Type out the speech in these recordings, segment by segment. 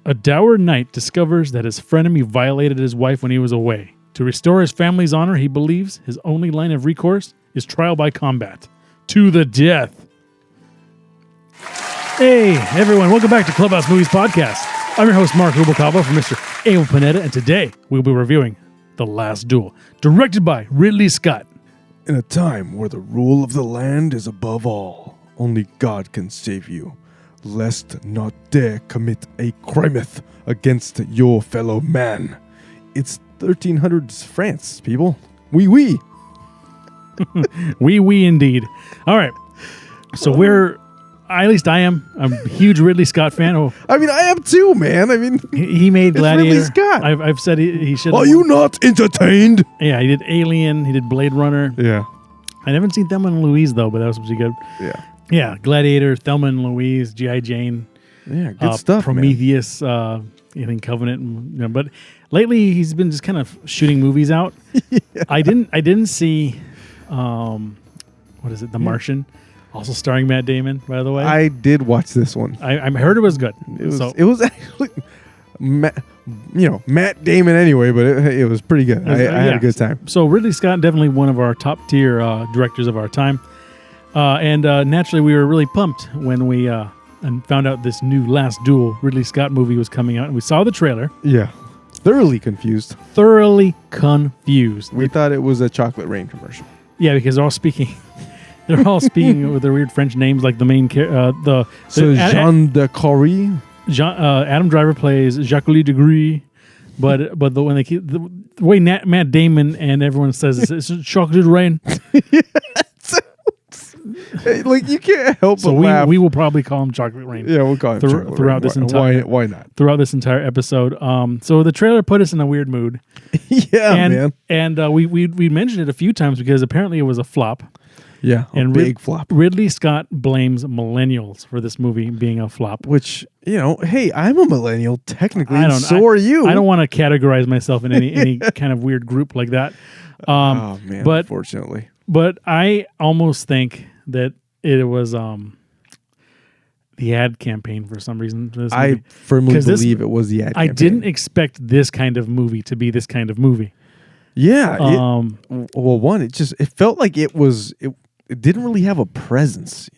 A dour knight discovers that his frenemy violated his wife when he was away. To restore his family's honor, he believes his only line of recourse is trial by combat. To the death. Hey, everyone. Welcome back to Clubhouse Movies Podcast. I'm your host, Mark Rubalcaba from Mr. Abel Panetta, and today we'll be reviewing The Last Duel, directed by Ridley Scott. In a time where the rule of the land is above all, only God can save you, lest not dare commit a crimeth against your fellow man. It's 1300s France, people. Oui, oui. Oui, indeed. All right. So at least I am. I'm a huge Ridley Scott fan. Oh, I mean, I am too, man. I mean, he made Gladiator. Ridley Scott. I've said he should. Are you not entertained? Yeah, he did Alien. He did Blade Runner. Yeah. I haven't seen Thelma and Louise, though, but that was supposed to be good. Yeah. Yeah, Gladiator, Thelma and Louise, G.I. Jane. Yeah, good stuff, Prometheus, in Covenant. But lately, he's been just kind of shooting movies out. Yeah. I didn't see, what is it, The Martian? Also starring Matt Damon, by the way. I did watch this one. I heard it was good. It was actually, Matt Damon anyway, but it was pretty good. I had a good time. So Ridley Scott, definitely one of our top tier directors of our time. And naturally, we were really pumped when we and found out this new Last Duel Ridley Scott movie was coming out. And we saw the trailer. Yeah. Thoroughly confused. We thought it was a Chocolate Rain commercial. Yeah, because they're all speaking... They're all speaking with their weird French names, like the main character. Jean de Corrie. Adam Driver plays Jacques-Louis Degree, but when they keep the way Matt Damon and everyone says it's Chocolate Rain. Like, you can't help but laugh. We will probably call him Chocolate Rain. Yeah, we'll call him Chocolate throughout Rain. this entire. Why not? Throughout this entire episode. So the trailer put us in a weird mood. Yeah, man. And we mentioned it a few times because apparently it was a flop. Yeah, big flop. Ridley Scott blames millennials for this movie being a flop. Which, hey, I'm a millennial technically, so are you. I don't want to categorize myself in any kind of weird group like that. Oh, man, unfortunately. But I almost think that it was the ad campaign for some reason. For this movie. I firmly believe it was the ad campaign. I didn't expect this kind of movie to be this kind of movie. Yeah. It felt like it didn't really have a presence,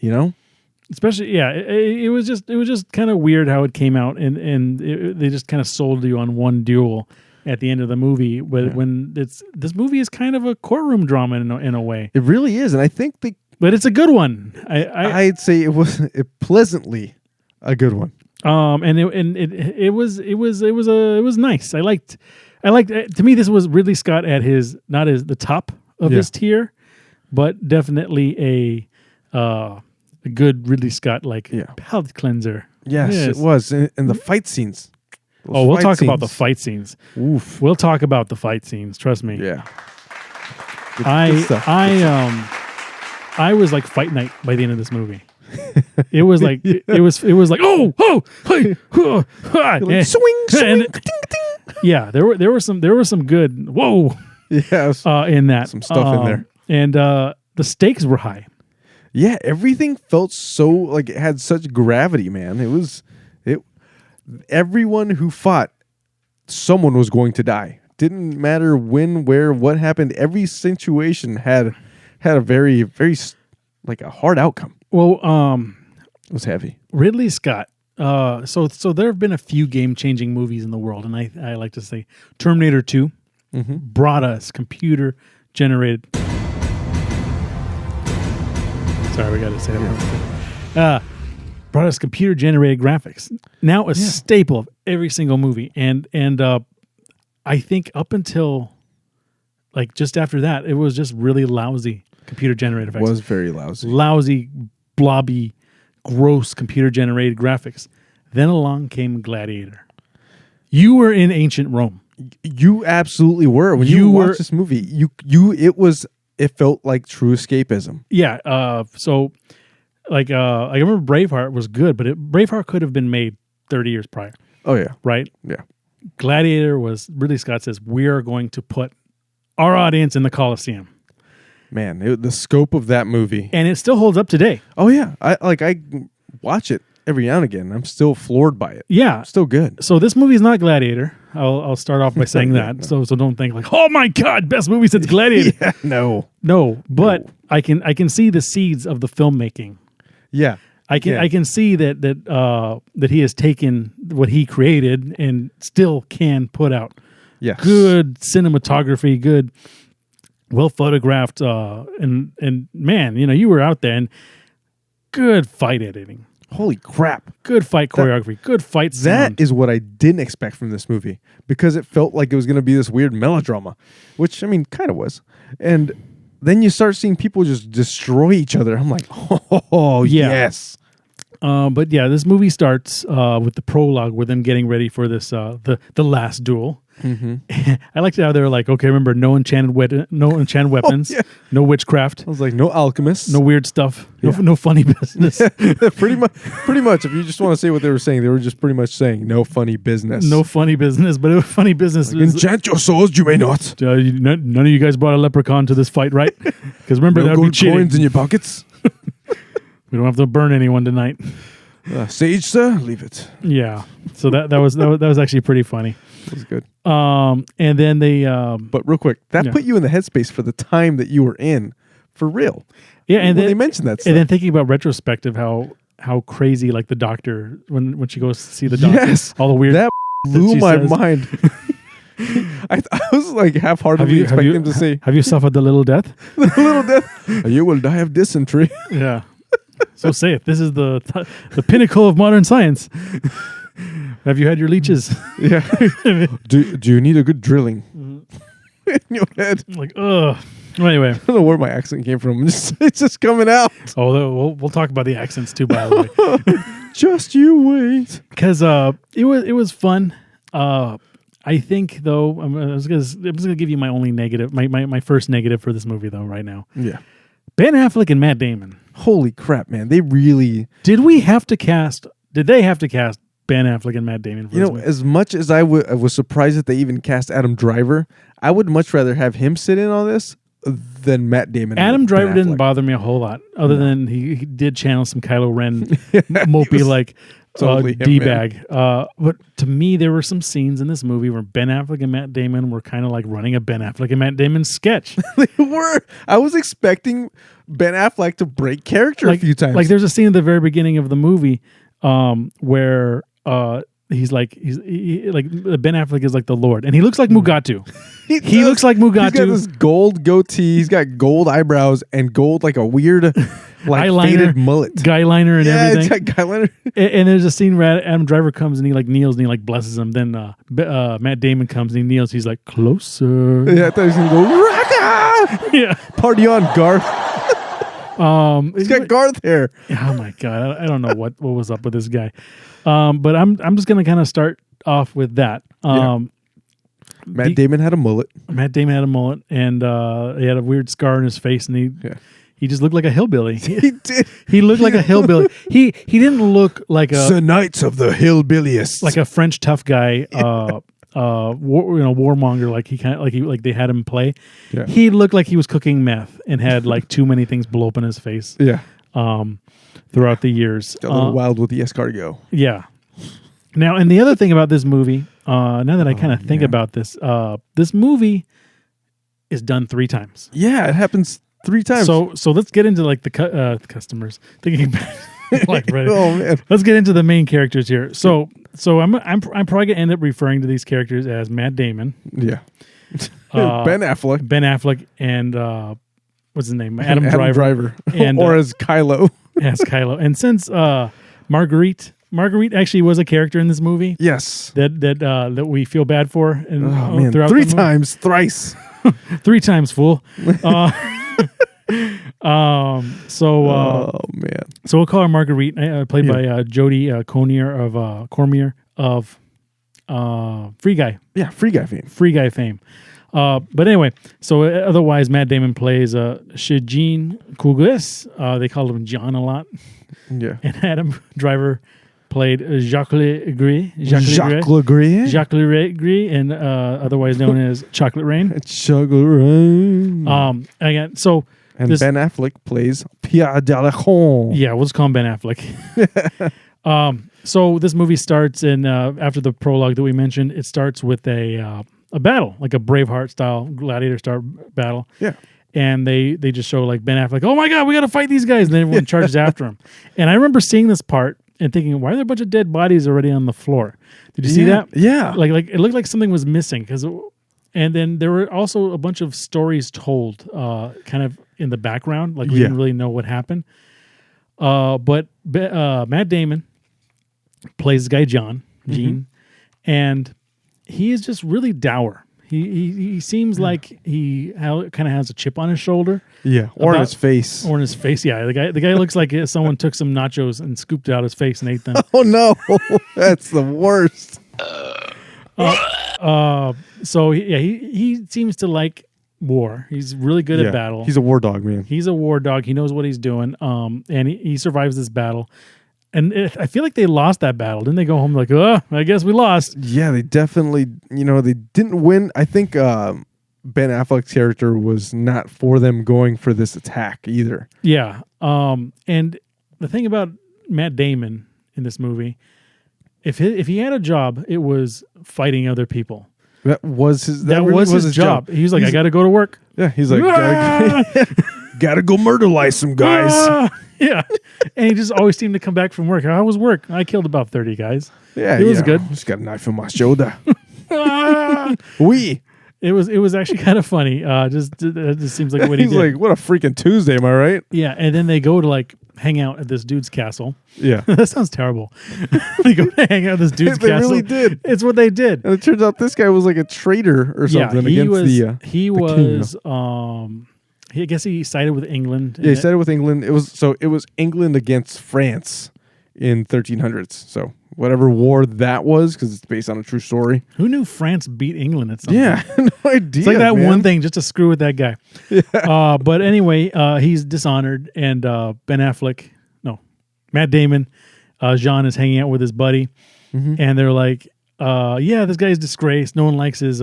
Especially, yeah, it was just kind of weird how it came out, and they just kind of sold you on one duel at the end of the movie. But when this movie is kind of a courtroom drama in a way, it really is, and I think but it's a good one. I'd say it was pleasantly a good one. It was nice. I liked. To me, this was Ridley Scott at the top of his tier. But definitely a good Ridley Scott palate cleanser. Yes, it was. And the fight scenes. We'll talk about the fight scenes. Oof. We'll talk about the fight scenes. Trust me. Yeah. Good stuff. I was like Fight Night by the end of this movie. It was like hey, like, swing, ding, ding. Yeah, there were some good in that. Some stuff in there. And the stakes were high. Yeah, everything felt so like it had such gravity, man. Everyone who fought, someone was going to die. Didn't matter when, where, what happened. Every situation had a very, very like a hard outcome. Well, it was heavy. Ridley Scott. So there have been a few game-changing movies in the world, and I like to say Terminator 2 brought us computer-generated. Sorry, we got to say that. Brought us computer-generated graphics. Now a staple of every single movie, and I think up until like just after that, it was just really lousy computer-generated effects. It was very lousy. Lousy, blobby, gross computer-generated graphics. Then along came Gladiator. You were in ancient Rome. You absolutely were. When you watched this movie, it felt like true escapism. Yeah. So, I remember Braveheart was good, but Braveheart could have been made 30 years prior. Oh, yeah. Right? Yeah. Gladiator was, Ridley Scott says, we are going to put our audience in the Colosseum. Man, the scope of that movie. And it still holds up today. Oh, yeah. I watch it every now and again. I'm still floored by it. Yeah. Still good. So this movie is not Gladiator. I'll start off by saying that. So don't think like, oh my God, best movie since Gladiator. Yeah, no. But I can see the seeds of the filmmaking. Yeah. I can see that he has taken what he created and still can put out good cinematography, good, well photographed, and man, you were out there and good fight editing. Holy crap! Good fight choreography. Good fight sound. That is what I didn't expect from this movie because it felt like it was going to be this weird melodrama, which I mean, kind of was, and. Then you start seeing people just destroy each other. I'm like, oh, yes. But yeah, this movie starts with the prologue with them getting ready for this the last duel. Mm-hmm. I liked how they were like, okay, remember, no enchanted weapons, no witchcraft. I was like, no alchemists, no weird stuff, no funny business. Pretty much. If you just want to say what they were saying, they were just pretty much saying no funny business. No funny business, but it was funny business. Like, enchant your souls, you may not. None of you guys brought a leprechaun to this fight, right? Because remember, that would be cheating. Coins in your pockets. We don't have to burn anyone tonight. Sage, sir, leave it. Yeah. So that was actually pretty funny. It was good. And then they but real quick, that put you in the headspace for the time that you were in, for real. Yeah, and then they mentioned that stuff. And then thinking about retrospective, how crazy like the doctor when she goes to see the doctor, all the weird that blew my mind. I was like half-heartedly expecting him to say, "Have you suffered the little death? The little death. You will die of dysentery." Yeah. So say it. This is the pinnacle of modern science. Have you had your leeches? Yeah. Do you need a good drilling in your head? Like, ugh. Well, anyway, I don't know where my accent came from. It's just coming out. Oh, we'll talk about the accents too, by the way. Just you wait. Because it was fun. I think though, I'm just gonna give you my only negative, my first negative for this movie though. Right now, yeah. Ben Affleck and Matt Damon. Holy crap, man! They really did. Did they have to cast Ben Affleck and Matt Damon? For this movie? As much as I was surprised that they even cast Adam Driver, I would much rather have him sit in on this than Matt Damon. Adam Driver didn't bother me a whole lot, other than he did channel some Kylo Ren mopey like totally D-bag. But to me, there were some scenes in this movie where Ben Affleck and Matt Damon were kind of like running a Ben Affleck and Matt Damon sketch. They were. I was expecting Ben Affleck to break character a few times. Like there's a scene at the very beginning of the movie where he's like Ben Affleck is like the Lord, and he looks like Mugatu. He looks like Mugatu. He's got this gold goatee. He's got gold eyebrows and gold like a weird like eyeliner, faded mullet, guyliner, and everything. Yeah, it's got guyliner. And there's a scene where Adam Driver comes and he like kneels and he like blesses him. Then Matt Damon comes and he kneels. He's like closer. Yeah, I thought he was gonna go Raka! Yeah, party on, Garth. He's got Garth hair. Oh my god, I don't know what was up with this guy. But I'm just gonna kind of start off with that. Matt Damon had a mullet. Matt Damon had a mullet, and he had a weird scar on his face, and he just looked like a hillbilly. He did. He looked like a hillbilly. He didn't look like the Knights of the Hillbilliest, like a French tough guy. Warmonger, like they had him play. Yeah. He looked like he was cooking meth and had like too many things blow up in his face. Yeah. Throughout the years, got a little wild with the escargot. Yeah. Now, and the other thing about this movie, now that I kind of think about this, this movie is done 3 times. Yeah, it happens 3 times. So let's get into like the customers thinking about like right. Oh man, let's get into the main characters here. So I'm probably gonna end up referring to these characters as Matt Damon. Yeah. Ben Affleck, and what's his name? Adam Driver. And or as Kylo. As Kylo. And since Marguerite actually was a character in this movie. Yes. That we feel bad for. And, man. 3 times, thrice. 3 times, fool. Oh man. So we'll call her Marguerite, played by Jodie Cormier of Free Guy. Yeah, Free Guy fame. But anyway, so otherwise Matt Damon plays Shijin Kuglis. They called him John a lot. Yeah. And Adam Driver played Jacques Legris, and otherwise known as Chocolate Rain. Again, so and Ben Affleck plays Pierre Delacour. Yeah, we'll just call him Ben Affleck. So this movie starts, and after the prologue that we mentioned, it starts with a battle, like a Braveheart style, gladiator style battle. Yeah. And they just show like Ben Affleck, oh my God, we got to fight these guys. And then everyone charges after him. And I remember seeing this part and thinking, why are there a bunch of dead bodies already on the floor? Did you see that? Yeah. Like it looked like something was missing. And then there were also a bunch of stories told kind of in the background. Like we didn't really know what happened. But Matt Damon plays this guy, Gene. And he is just really dour. He seems like he kind of has a chip on his shoulder. Yeah, or in his face. Or in his face, yeah. The guy looks like someone took some nachos and scooped out his face and ate them. Oh, no. That's the worst. So, he seems to like war. He's really good at battle. He's a war dog, man. He's a war dog. He knows what he's doing. And he survives this battle. And I feel like they lost that battle. Didn't they go home like, oh, I guess we lost? Yeah, they definitely, they didn't win. I think Ben Affleck's character was not for them going for this attack either. Yeah. And the thing about Matt Damon in this movie, if he had a job, it was fighting other people. That was his job. He was like, I got to go to work. Yeah, he's like, gotta go murder-lize some guys. Yeah. And he just always seemed to come back from work. How was work? I killed about 30 guys. Yeah, it was good. Just got a knife in my shoulder. It was actually kind of funny. It just seems like what he did. He's like, what a freaking Tuesday, am I right? Yeah, and then they go to like hang out at this dude's castle. Yeah. That sounds terrible. They go to hang out at this dude's castle. They really did. It's what they did. And it turns out this guy was like a traitor or something against the king. I guess he sided with England. Yeah, he sided with England. It was England against France in 1300s. So whatever war that was, because it's based on a true story. Who knew France beat England at something? Yeah, no idea. It's like that one thing just to screw with that guy. Yeah. But anyway, he's dishonored, and Matt Damon, Jean is hanging out with his buddy, and they're like, this guy's disgraced. No one likes his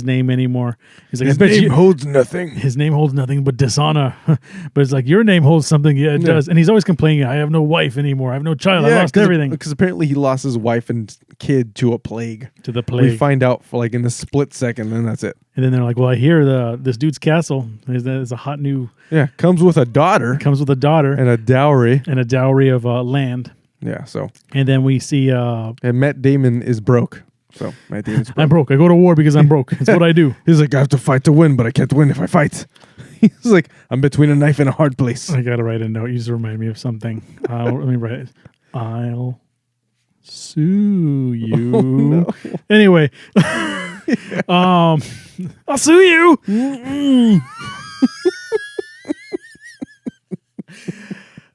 name anymore. He's like, his name holds nothing. His name holds nothing but dishonor. But it's like, your name holds something. Yeah, it does. And he's always complaining, I have no wife anymore. I have no child. I lost everything. Because apparently he lost his wife and kid to a plague. To the plague. We find out for like in a split second, and that's it. And then they're like, well, I hear this dude's castle is a hot new... Yeah, comes with a daughter. And a dowry. And a dowry of land. Yeah, so. And then we see... and Matt Damon is broke. So, Matt Damon's broke. I'm broke. I go to war because I'm broke. It's what I do. He's like, I have to fight to win, but I can't win if I fight. He's like, I'm between a knife and a hard place. I got to write a note. You just remind me of something. Let me write it. I'll sue you. Oh, no. Anyway. I'll sue you.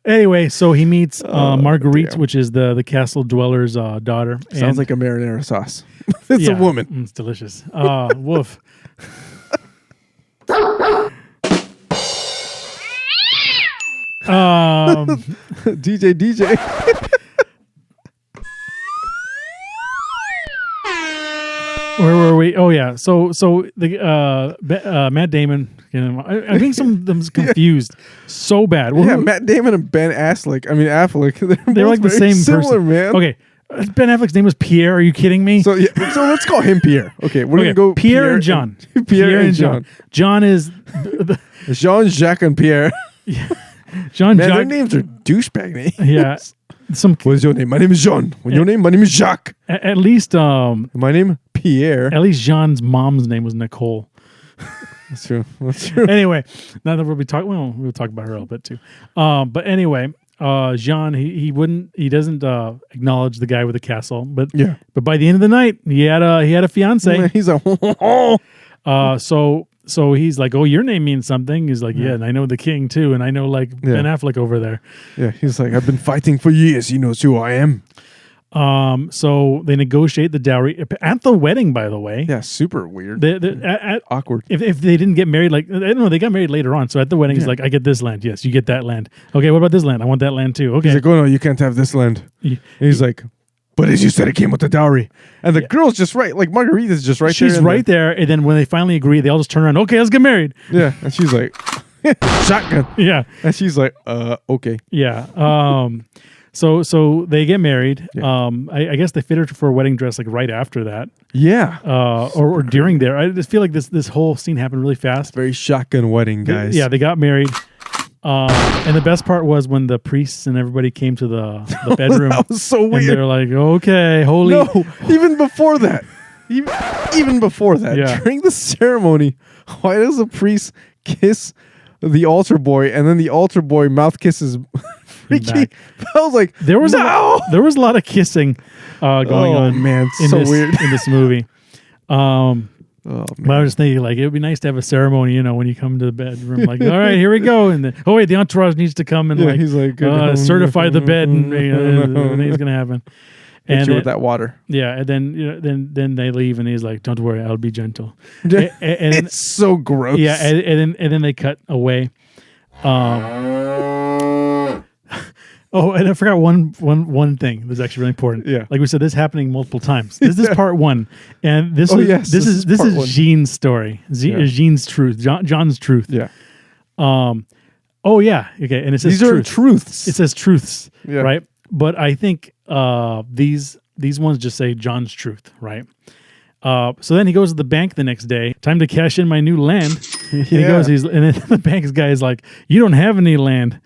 Anyway, so he meets Marguerite, which is the castle dweller's daughter. Sounds like a marinara sauce. It's a woman. It's delicious. Woof. DJ. Where were we? Oh yeah. So the Matt Damon. I think some of them's confused so bad. Matt Damon and Ben Affleck. They're like the same similar, person. Man. Okay. Ben Affleck's name was Pierre. Are you kidding me? So let's call him Pierre. Okay, we're gonna go Pierre and John. Pierre and John. John is Jean, Jacques, and Pierre. Jean. Man, their names are douchebag names. Yeah. What's your name? My name is Jean. What's your name? My name is Jacques. At least my name Pierre. At least Jean's mom's name was Nicole. That's true. Anyway, now that we'll talk about her a little bit too. But anyway, Jean he doesn't acknowledge the guy with the castle, but by the end of the night he had a fiance. He's like, so he's like, oh, your name means something. He's like, yeah, and I know the king too, and I know Ben Affleck over there. Yeah, he's like, I've been fighting for years. He knows who I am. So they negotiate the dowry at the wedding, by the way. Yeah, super weird. Awkward. If they didn't get married, they got married later on. So at the wedding, he's like, I get this land. Yes, you get that land. Okay, what about this land? I want that land too. Okay. He's like, oh no, you can't have this land. He's like, but as you said, it came with the dowry. And the girl's just right. Like, Marguerite is just right there. She's right there. And then when they finally agree, they all just turn around. Okay, let's get married. Yeah. And she's like, shotgun. Yeah. And she's like, okay. Yeah. So they get married. Yeah. I guess they fit her for a wedding dress like right after that. Yeah. Or during there. I just feel like this whole scene happened really fast. Very shotgun wedding, guys. Yeah, they got married. And the best part was when the priests and everybody came to the bedroom. That was so weird. And they're like, okay, holy. No, even before that. Even before that. Yeah. During the ceremony, why does the priest kiss the altar boy and then the altar boy mouth kisses Ricky? I was like, there was a lot of kissing going on. Man, in so this, weird. in this movie. Oh, But I was just thinking, like, it would be nice to have a ceremony, when you come to the bedroom, like, all right, here we go, and then, oh wait, the entourage needs to come and he's like, certify the bed, and anything's gonna happen. Hit And you with that water. Yeah, and then then they leave, and he's like, "Don't worry, I'll be gentle." and It's so gross. yeah, and then they cut away. Oh, and I forgot one thing that's actually really important. Yeah. Like we said, this is happening multiple times. This is part one, and this is part one. Jean's story. Jean's truth. John's truth. Yeah. Oh yeah. Okay, and it says These are truths. It says truths. Yeah. Right. But I think these ones just say John's truth. Right. So then he goes to the bank the next day. Time to cash in my new land. And he goes. And then the bank's guy is like, "You don't have any land."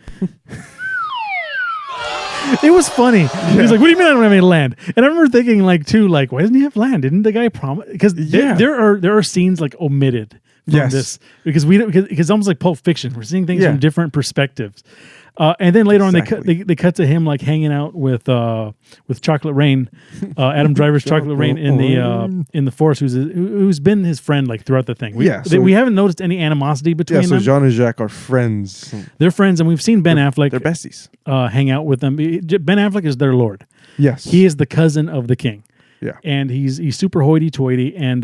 It was funny. Yeah. He's like, "What do you mean I don't have any land?" And I remember thinking, like, why doesn't he have land? Didn't the guy promise? Because there are scenes like omited from this because it's almost like Pulp Fiction. We're seeing things from different perspectives. And then later on, they cut to him like hanging out with Chocolate Rain, Adam Driver's Chocolate Rain in the forest, who's been his friend like throughout the thing. We haven't noticed any animosity between them. So Jean and Jacques are friends. They're friends, and we've seen Ben Affleck. They're besties. Hang out with them. Ben Affleck is their lord. Yes, he is the cousin of the king. Yeah, and he's super hoity-toity, and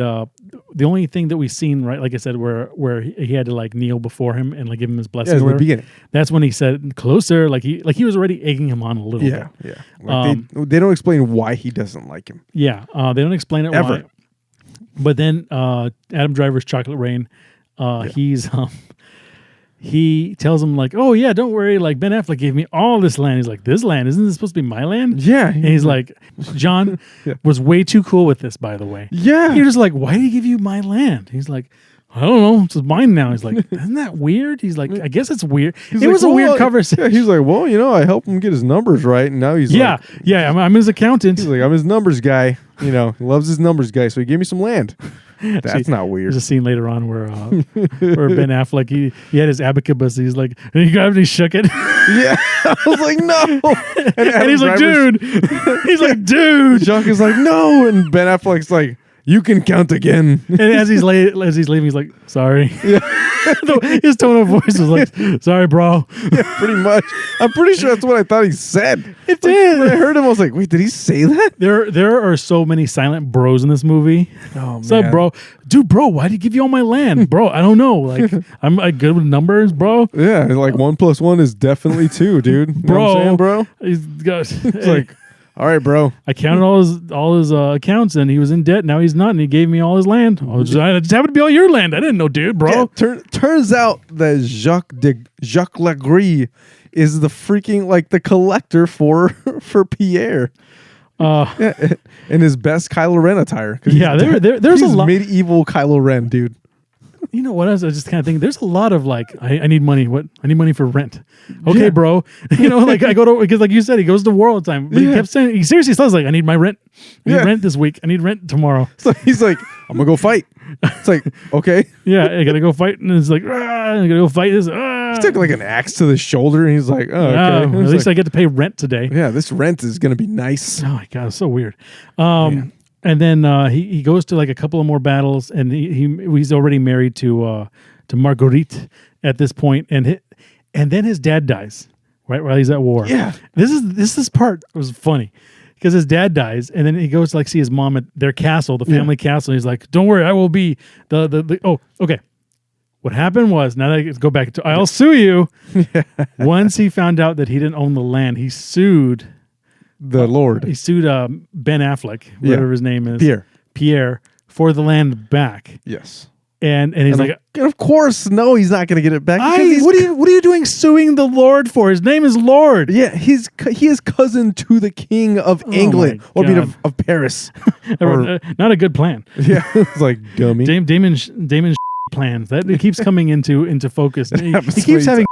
the only thing that we've seen, right, like I said, where he had to like kneel before him and like give him his blessing. In the beginning, that's when he said closer, like he was already egging him on a little bit. Yeah. Like they don't explain why he doesn't like him. Yeah, they don't explain it ever. Why. But then Adam Driver's Chocolate Rain, he tells him like, "Oh yeah, don't worry. Like Ben Affleck gave me all this land." He's like, "This land, isn't this supposed to be my land?" Yeah. And he's like, "John was way too cool with this, by the way." Yeah. He was like, "Why did he give you my land?" He's like, "I don't know. It's mine now." He's like, "Isn't that weird?" He's like, "I guess it's weird." It was a weird conversation. Yeah, he's like, "Well, I helped him get his numbers right, and now he's like, I'm his accountant." He's like, "I'm his numbers guy. He loves his numbers guy, so he gave me some land." That's not weird. There's a scene later on where Ben Affleck he had his abacus. He's like, and he grabbed it, and he shook it. Yeah, I was like, no. And he's like, dude. He's like, dude. Jacques is like, no, and Ben Affleck's like, you can count again. And as he's leaving, he's like, sorry. Yeah. His tone of voice was like, sorry, bro. Yeah, pretty much. I'm pretty sure that's what I thought he said. It did. When I heard him, I was like, wait, did he say that? There are so many silent bros in this movie. Oh, man. What's up, bro? Dude, bro, why did he give you all my land? Bro, I don't know. Like, I'm like, good with numbers, bro. Yeah, like 1 + 1 is definitely 2, dude. You know what I'm saying, bro? He's got, it's like, all right, bro. I counted all his accounts, and he was in debt. Now he's not, and he gave me all his land. I just happened to be all your land. I didn't know, dude, bro. Yeah, turns out that Jacques Legris is the freaking like the collector for Pierre. In his best Kylo Ren attire. Yeah, there's a lot medieval Kylo Ren, dude. You know what? I was just kind of thinking. There's a lot of like, I need money. What? I need money for rent. Okay, bro. Like I go to because like you said, he goes to war all the time. But he kept saying, he seriously says like, I need my rent. I need rent this week. I need rent tomorrow. So he's like, I'm gonna go fight. It's like, okay. Yeah, I gotta go fight, and it's like, I gotta go fight this. He took like an axe to the shoulder, and he's like, oh, okay. At least I get to pay rent today. Yeah, this rent is gonna be nice. Oh my god, it's so weird. And then he goes to like a couple of more battles, and he's already married to Marguerite at this point, and then his dad dies right while he's at war. Yeah, this part was funny because his dad dies, and then he goes to like see his mom at their castle, the family castle. And he's like, "Don't worry, I will be the." Oh, okay. What happened was, now that I go back to, I'll sue you. Once he found out that he didn't own the land, he sued. The Lord. He sued Ben Affleck, whatever his name is. Pierre, for the land back. Yes. And he's like, of course, no, he's not going to get it back. what are you doing suing the Lord for? His name is Lord. Yeah, he is cousin to the king of England, or I mean of Paris. Not a good plan. Yeah, it's like dummy. Damon plans that it keeps coming into focus. He keeps having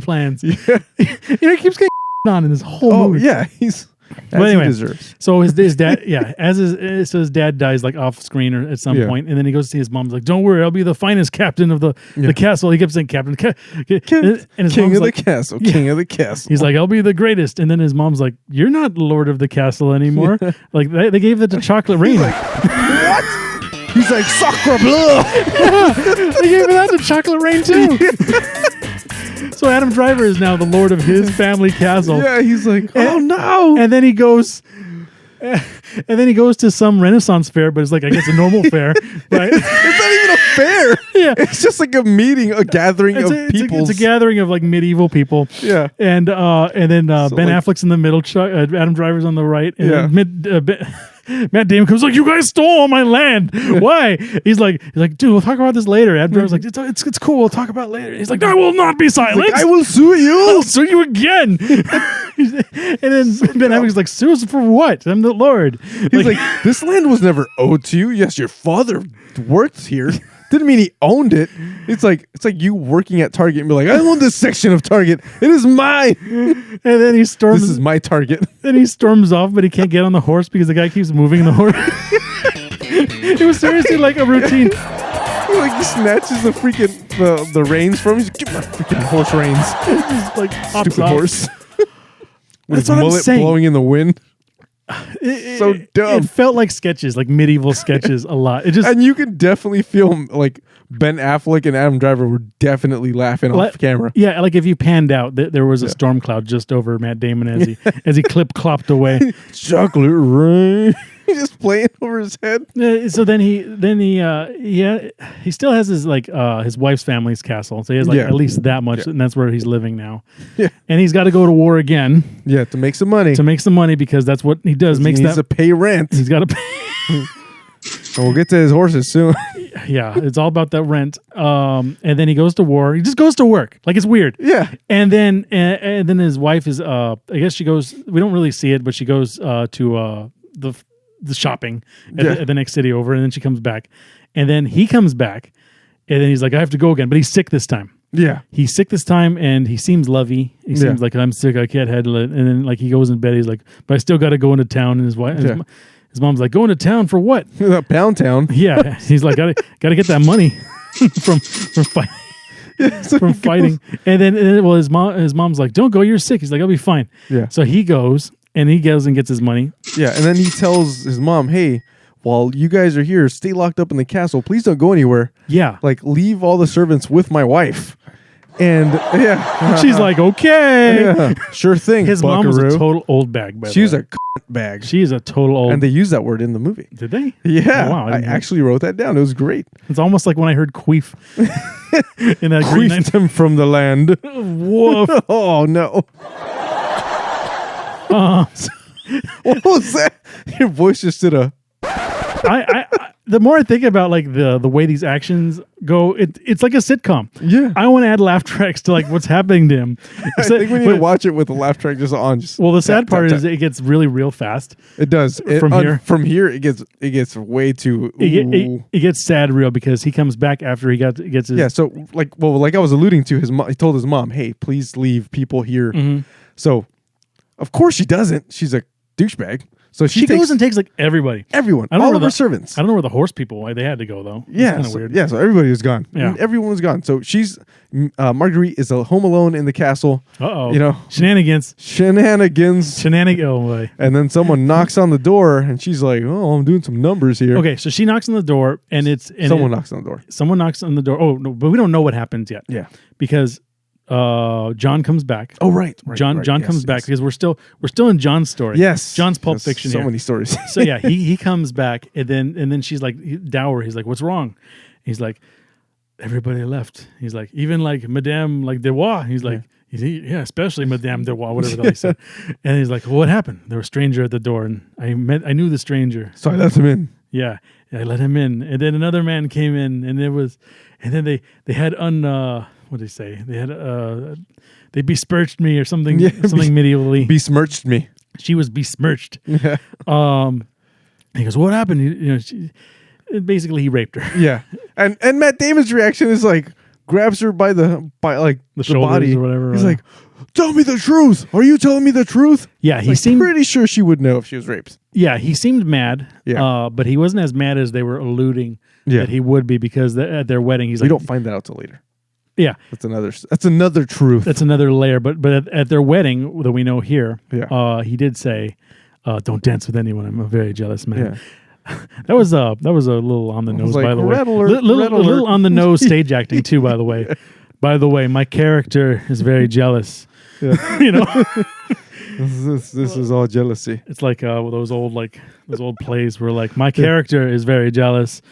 plans. Yeah. He keeps getting on in this whole movie. Yeah, he's. But anyway, he deserves. So his dad, so his dad dies like off screen or at some point, and then he goes to see his mom's like, "Don't worry, I'll be the finest captain of the castle." He kept saying captain, and his king mom's of like, the castle, king of the castle. He's like, "I'll be the greatest," and then his mom's like, "You're not lord of the castle anymore." Like they gave it to Chocolate Rain. What? He's like, "Sacre bleu." They gave that to Chocolate Rain too. So Adam Driver is now the lord of his family castle. Yeah, he's like, oh no. And then he goes to some Renaissance fair, but it's like, I guess, a normal fair, right? It's not even a fair. Yeah. It's just like a meeting, a gathering of people. It's a gathering of like medieval people. Yeah. And then Ben Affleck's in the middle, Adam Driver's on the right. And Matt Damon comes like, "You guys stole all my land. Why?" He's like, "Dude, we'll talk about this later." Adam Driver's like, "It's cool. We'll talk about it later." He's like, "I will not be silent. Like, I will sue you. I'll sue you again." And then Ben Affleck's like, "Sue us for what? I'm the Lord." He's like, "This land was never owed to you. Yes, your father worked here. Didn't mean he owned it. It's like you working at Target and be like, I own this section of Target. It is mine." And then he storms. This is my Target. Then he storms off, but he can't get on the horse because the guy keeps moving the horse. It was seriously like a routine. Like he snatches the freaking the reins from him. He's like, "Give my freaking horse reins." Just like Stupid horse. With his what I'm mullet saying. blowing in the wind. So dumb. It felt like sketches, like medieval sketches a lot. It just And you could definitely feel like Ben Affleck and Adam Driver were definitely laughing off camera. Yeah, like if you panned out, there was a storm cloud just over Matt Damon as he clip-clopped away. Chocolate rain. Just playing over his head. So then he still has his his wife's family's castle. So he has at least that much, and that's where he's living now. Yeah, and he's got to go to war again. Yeah, to make some money. Because that's what he does. He needs to pay rent. He's got to pay. And we'll get to his horses soon. Yeah, it's all about that rent. And then he goes to war. He just goes to work. Like, it's weird. Yeah. And then his wife is I guess she goes. We don't really see it, but she goes to the shopping at the next city over, and then she comes back, and then he comes back, and then he's like, I have to go again, but he's sick this time. Yeah, he's sick this time, and he seems lovey. He seems like, I'm sick, I can't handle it. And then like he goes in bed, he's like, but I still got to go into town. And his wife, his mom's like, going to town for what? Pound Town. Yeah, he's like, gotta get that money from fighting. Yeah, so from fighting. And then his mom's like, don't go, you're sick. He's like, I'll be fine. Yeah. So he goes. And he goes and gets his money. Yeah, and then he tells his mom, hey, while you guys are here, stay locked up in the castle. Please don't go anywhere. Yeah. Like, leave all the servants with my wife. And, she's like, okay. Yeah, sure thing, his buckaroo. Mom was a total old bag, by the way. She's a bag. She's a total old. And they use that word in the movie. Did they? Yeah. Oh, wow. I actually wrote that down. It was great. It's almost like when I heard queef. In that queefed him from the land. Woof. Oh, no. What was that? Your voice just did a. The more I think about like the way these actions go, it's like a sitcom. Yeah, I want to add laugh tracks to like what's happening to him. I think we need to watch it with the laugh track just on. Well, the sad part is it gets really real fast. It does. From here, it gets way too. It gets sad real because he comes back after he gets his. Yeah. So like I was alluding to, he told his mom, "Hey, please leave people here." Mm-hmm. So, of course she doesn't. She's a douchebag. So she goes and takes like everyone, all of her servants. I don't know where the horse people why they had to go though. Yeah, kind of weird. Yeah, so everybody was gone. Yeah, everyone was gone. So she's Marguerite is home alone in the castle. Shenanigans. Oh boy. And then someone knocks on the door, and she's like, "Oh, I'm doing some numbers here." Okay, so she knocks on the door, and someone knocks on the door. Someone knocks on the door. Oh no, but we don't know what happens yet. Yeah, because. John comes back. Oh right. John comes back because we're still in John's story. Yes, John's Pulp Fiction. So many stories. So yeah, he comes back and then she's like dour. He's like, "What's wrong?" He's like, "Everybody left." He's like, "Even like Madame like Dewa." He's like, "Yeah, especially Madame Dewa, whatever the hell he said." And he's like, well, "What happened?" There was a stranger at the door, and I knew the stranger, so I let him in. Yeah, I let him in, and then another man came in, and then they had what did they say? They had they besmirched me or something, something medievally. Besmirched me. She was besmirched. Yeah. He goes, "What happened?" Basically he raped her. Yeah, and Matt Damon's reaction is like grabs her by the body or whatever. He's like, "Tell me the truth. Are you telling me the truth?" Yeah, he like, seemed pretty sure she would know if she was raped. Yeah, he seemed mad. Yeah, but he wasn't as mad as they were alluding that he would be, because at their wedding we don't find that out till later. Yeah, that's another truth. That's another layer. But at their wedding that we know here, he did say, "Don't dance with anyone. I'm a very jealous man." Yeah. That was a little on the nose, like, by the way. red alert, little on the nose stage acting too, by the way. Yeah. By the way, my character is very jealous. Yeah. This is all jealousy. It's like those old plays where like my character is very jealous.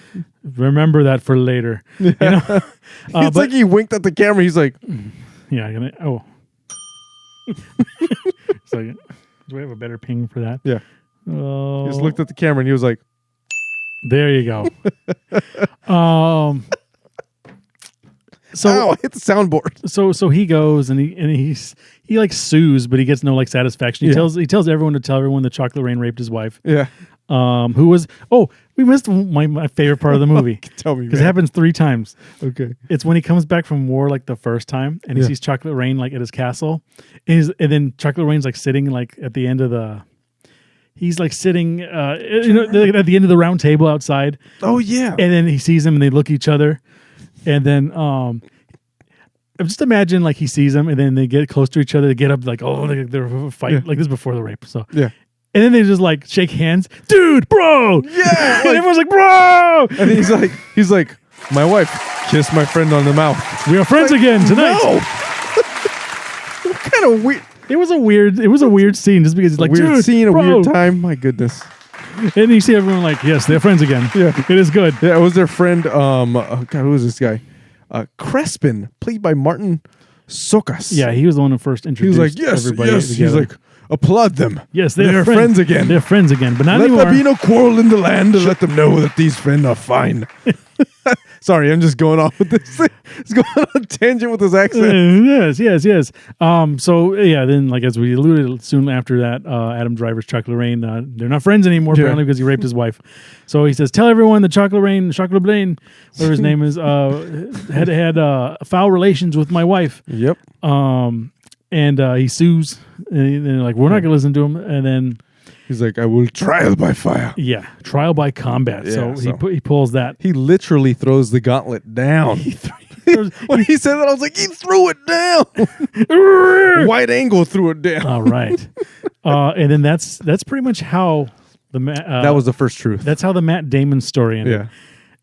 Remember that for later. Yeah. It's like he winked at the camera. He's like, yeah. So, do we have a better ping for that? Yeah. He just looked at the camera and he was like, there you go. So ow, I hit the soundboard. So he goes and he like sues, but he gets no like satisfaction. He tells everyone to tell everyone that Chocolate Rain raped his wife. Yeah. Who was we missed my favorite part of the movie. Tell me, because it happens 3 times. Okay. It's when he comes back from war like the first time and he sees Chocolate Rain like at his castle, and then Chocolate Rain's like sitting like at the end of the. He's like sitting, at the end of the round table outside. Oh yeah. And then he sees him, and they look at each other, and then just imagine like he sees him, and then they get close to each other. They get up like they're fighting like this is before the rape. So yeah. And then they just like shake hands, dude, bro. Yeah. And everyone's like, bro. And he's like, my wife kissed my friend on the mouth. We are friends again tonight. No. What kind of weird. It was a weird scene just because it's like, weird dude, scene, bro. a weird time. My goodness. And you see everyone like, yes, they're friends again. Yeah, it is good. Yeah, it was their friend. God, who was this guy? Crespin, played by Martin Socas. Yeah, he was the one who first introduced. He was like, everybody yes. together. He's like, applaud them. Yes, they're friends again. They're friends again, but not anymore. Let there be no quarrel in the land to let them know that these friends are fine. Sorry, I'm just going off with this. It's going on a tangent with his accent. Yes. So yeah, then like as we alluded, soon after that, Adam Driver's Chocolate Rain, they're not friends anymore apparently because he raped his wife. So he says, "Tell everyone that Chocolate Rain, whatever his name is, had foul relations with my wife." Yep. And he sues, and they're like, "We're not going to listen to him." And then he's like, "I will trial by fire." Yeah, trial by combat. Yeah, he pulls that. He literally throws the gauntlet down. When he said that, I was like, he threw it down. Wide angle threw it down. All right. And then that's pretty much how that was the first truth. That's how the Matt Damon story ended. Yeah.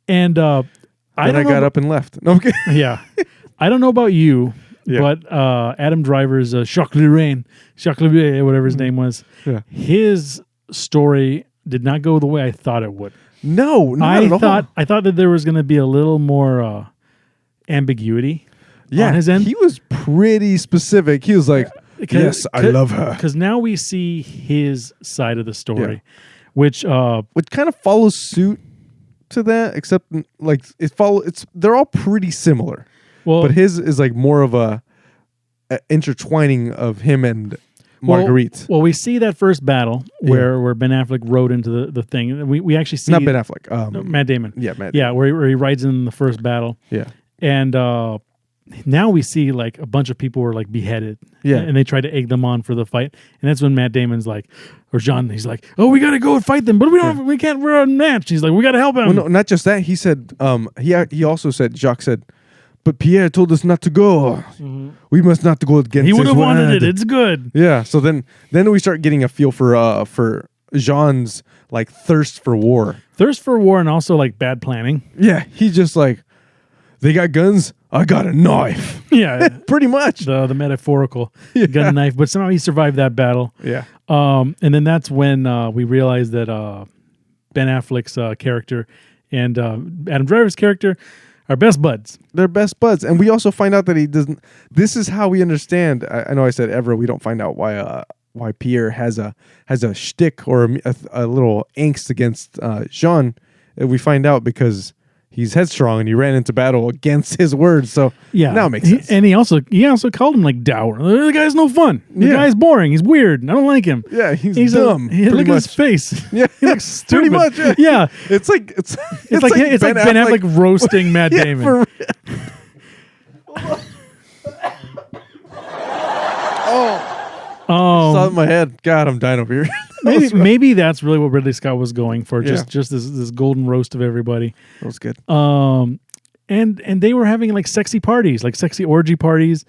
And I got up and left. No, okay. Yeah. I don't know about you. Yeah. But Adam Driver's Chocolate Rain, whatever his name was, his story did not go the way I thought it would. No, not at all. I thought that there was going to be a little more ambiguity on his end. He was pretty specific. He was like, yes, I love her. Because now we see his side of the story, which kind of follows suit to that, except like they're all pretty similar. Well, but his is like more of a intertwining of him and Marguerite. Well, we see that first battle where Ben Affleck rode into the thing. We actually see not Ben Affleck, Matt Damon. Yeah, Matt Damon. Yeah, where he rides in the first battle. Yeah, and now we see like a bunch of people were like beheaded. Yeah, and they tried to egg them on for the fight, and that's when Matt Damon's like, or John, he's like, "Oh, we got to go and fight them, but we can't. We're unmatched." He's like, "We got to help him." Well, no, not just that. He said, he also said, Jacques said, "But Pierre told us not to go. Mm-hmm. We must not go against." He would have wanted it. It's good. Yeah. So then we start getting a feel for Jean's like thirst for war, and also like bad planning. Yeah, he's just like, they got guns, I got a knife. Yeah, pretty much the metaphorical gun and knife. But somehow he survived that battle. Yeah. And then that's when we realized that Ben Affleck's character and Adam Driver's character are best buds. They're best buds. And we also find out that he doesn't... This is how we understand... I know I said ever, we don't find out why Pierre has a shtick or a little angst against Jean. we find out because he's headstrong and he ran into battle against his words. So now it makes sense. And he also called him like dour. The guy's no fun. The guy's boring. He's weird. I don't like him. Yeah, he's dumb. Look at his face. Yeah, he looks stupid. Pretty much. Yeah. It's like Ben Affleck roasting Matt Damon. For saw it in my head. God, I'm dying over here. maybe that's really what Ridley Scott was going for. Just this golden roast of everybody. That was good. And they were having like sexy parties, like sexy orgy parties.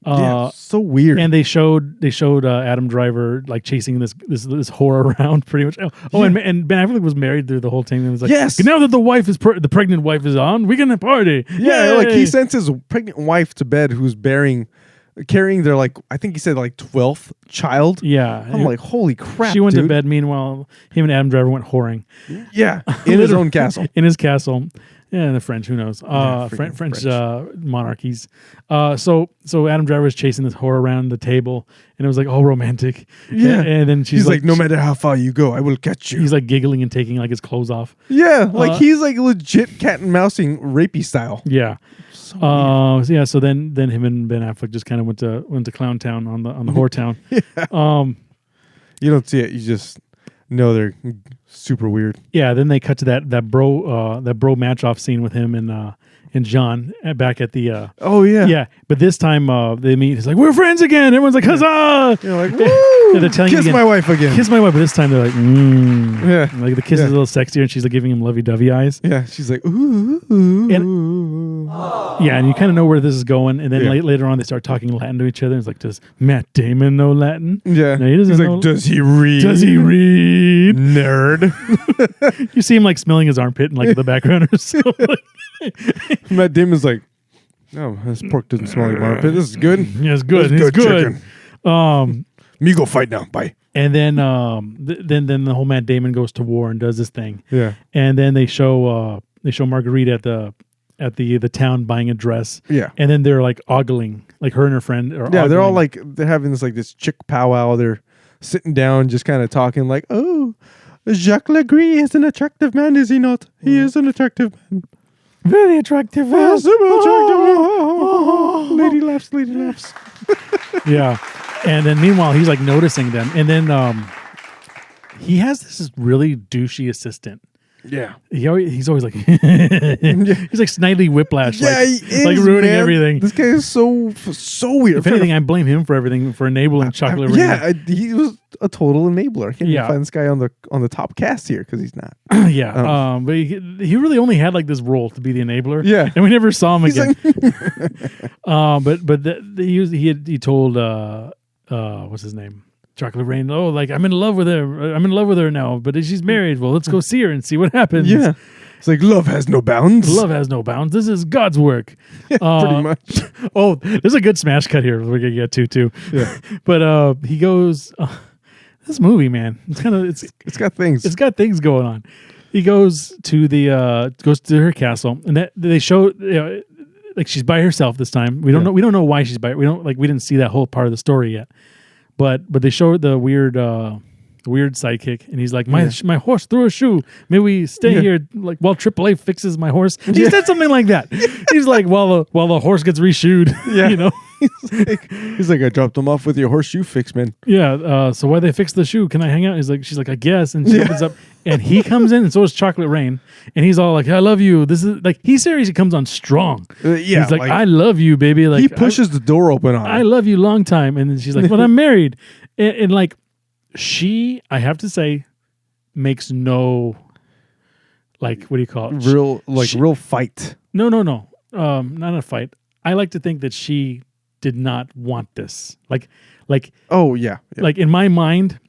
So weird. And they showed Adam Driver like chasing this whore around pretty much. And Ben Affleck was married through the whole thing. And was like, yes, now that the pregnant wife is on, we can party. Yeah, like he sent his pregnant wife to bed, who's carrying their I think he said 12th child. Yeah, I'm like, holy crap. She went to bed. Meanwhile, him and Adam Driver went whoring. Yeah, in his own castle. In his castle. Yeah, the French, who knows? French monarchies. So Adam Driver was chasing this whore around the table, and it was like all romantic. Yeah, and then he's like, no matter how far you go, I will catch you. He's like giggling and taking like his clothes off. Yeah, he's like legit cat and mousing rapey style. Yeah. So then him and Ben Affleck just kind of went to Clown Town on the whore town. Yeah. You don't see it. You just know they're super weird. Yeah. Then they cut to that bro match off scene with him and John back at the. Oh yeah. Yeah. But this time they meet. It's like, we're friends again. Everyone's like, huzzah! You're like, woo! And they're telling kiss my wife again. Kiss my wife. But this time they're like, Yeah. Like the kiss is a little sexier, and she's like giving him lovey-dovey eyes. Yeah. She's like, ooh. And you kind of know where this is going. And then later on, they start talking Latin to each other. It's like, does Matt Damon know Latin? Yeah. No, he doesn't. He's like, does he read? Does he read? Nerd. You see him like smelling his armpit in like the background or so. Matt Damon's like, no, this pork doesn't smell like my armpit. This is good. Yeah, it's good. It's good. Me go fight now. Bye. And then then the whole Matt Damon goes to war and does this thing. Yeah. And then they show Marguerite at the town buying a dress. Yeah. And then they're like ogling, like her and her friend are ogling. They're all like, they're having this chick powwow. They're sitting down, just kind of talking like, oh, Jacques Legris is an attractive man, is he not? He is an attractive man. Very attractive. Super attractive. Lady laughs. Yeah. And then meanwhile, he's like noticing them. And then he has this really douchey assistant. Yeah. He's always like, he's like Snidely Whiplash. Yeah, like, he is, like ruining man. Everything. This guy is so weird. If anything, I blame him for everything, for enabling Chocolate Rain. Yeah, he was a total enabler. I can't even find this guy on the top cast here because he's not. Yeah. But he really only had like this role to be the enabler. Yeah. And we never saw him again. Like but he told what's his name? Chocolate Rain. Oh, like I'm in love with her. I'm in love with her now, but she's married. Well, let's go see her and see what happens. Yeah. It's like love has no bounds. Love has no bounds. This is God's work. Yeah, pretty much. Oh, there's a good smash cut here we're gonna get to too. Yeah. But he goes, this movie, man, it's got things. It's got things going on. He goes to her castle, and that they show like she's by herself this time. We don't know why she's by. We didn't see that whole part of the story yet. But they show the weird sidekick, and he's like, my horse threw a shoe. Maybe we stay here like while AAA fixes my horse. He said something like that. He's like, while the horse gets reshoed. Yeah, you know. He's like, I dropped him off with your horseshoe fix, man. Yeah. So why they fix the shoe? Can I hang out? She's like, I guess. And she opens up, and he comes in, and so is Chocolate Rain, and he's all like, I love you. This is like, he seriously comes on strong. He's like, I love you, baby. Like, he pushes the door open on her. I love you long time, and then she's like, but I'm married, and like, she, I have to say, makes no, like, what do you call it? Real fight. No. Not a fight. I like to think that she did not want this. Like, oh yeah. Like in my mind,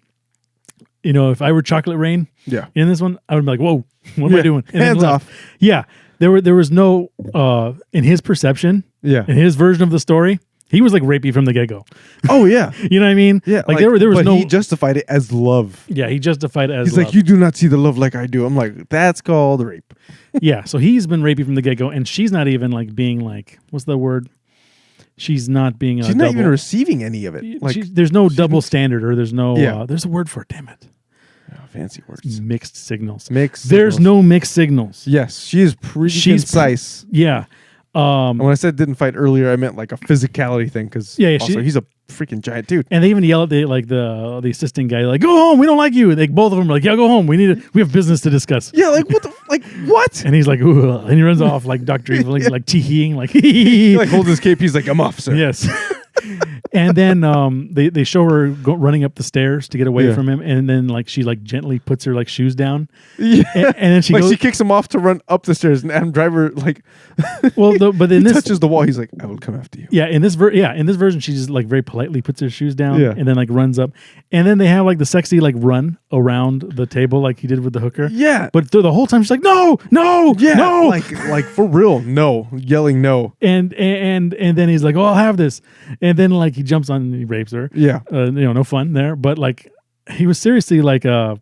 you know, if I were Chocolate Rain, in this one, I would be like, whoa, what am I doing? And hands off. Yeah. There was no, in his perception, in his version of the story, he was like rapey from the get-go. Oh yeah. You know what I mean? Yeah. Like there was no, he justified it as love. Yeah. He justified it as He's love. like, you do not see the love like I do. I'm like, that's called rape. Yeah. So he's been rapey from the get-go, and she's not even like being like, what's the word? She's not being. She's not even receiving any of it. Like, there's no double standard, or there's no. There's a word for it. Damn it. fancy words. Mixed signals. There's no mixed signals. Yes, she is pretty concise. Yeah. And when I said didn't fight earlier, I meant like a physicality thing because he's a freaking giant dude. And they even yell at the assistant guy, like, "Go home, we don't like you." Like both of them are like, "Yeah, go home. We have business to discuss." Yeah, like what? And he's like, "Ooh," and he runs off like Dr. Evil, like teeing, like he like holds his cape. He's like, "I'm off, sir." Yes. And then they show her running up the stairs to get away from him, and then like she like gently puts her like shoes down, and then she she kicks him off to run up the stairs, and Adam Driver like, but then he touches the wall. He's like, "I will come after you." Yeah, in this version, she just like very politely puts her shoes down, and then like runs up, and then they have like the sexy like run around the table like he did with the hooker. Yeah, but the whole time she's like, "No, no, no!" Like for real, no, yelling no, and then he's like, "Oh, I'll have this," and then like he jumps on and he rapes her. Yeah, no fun there, but like he was seriously like I'm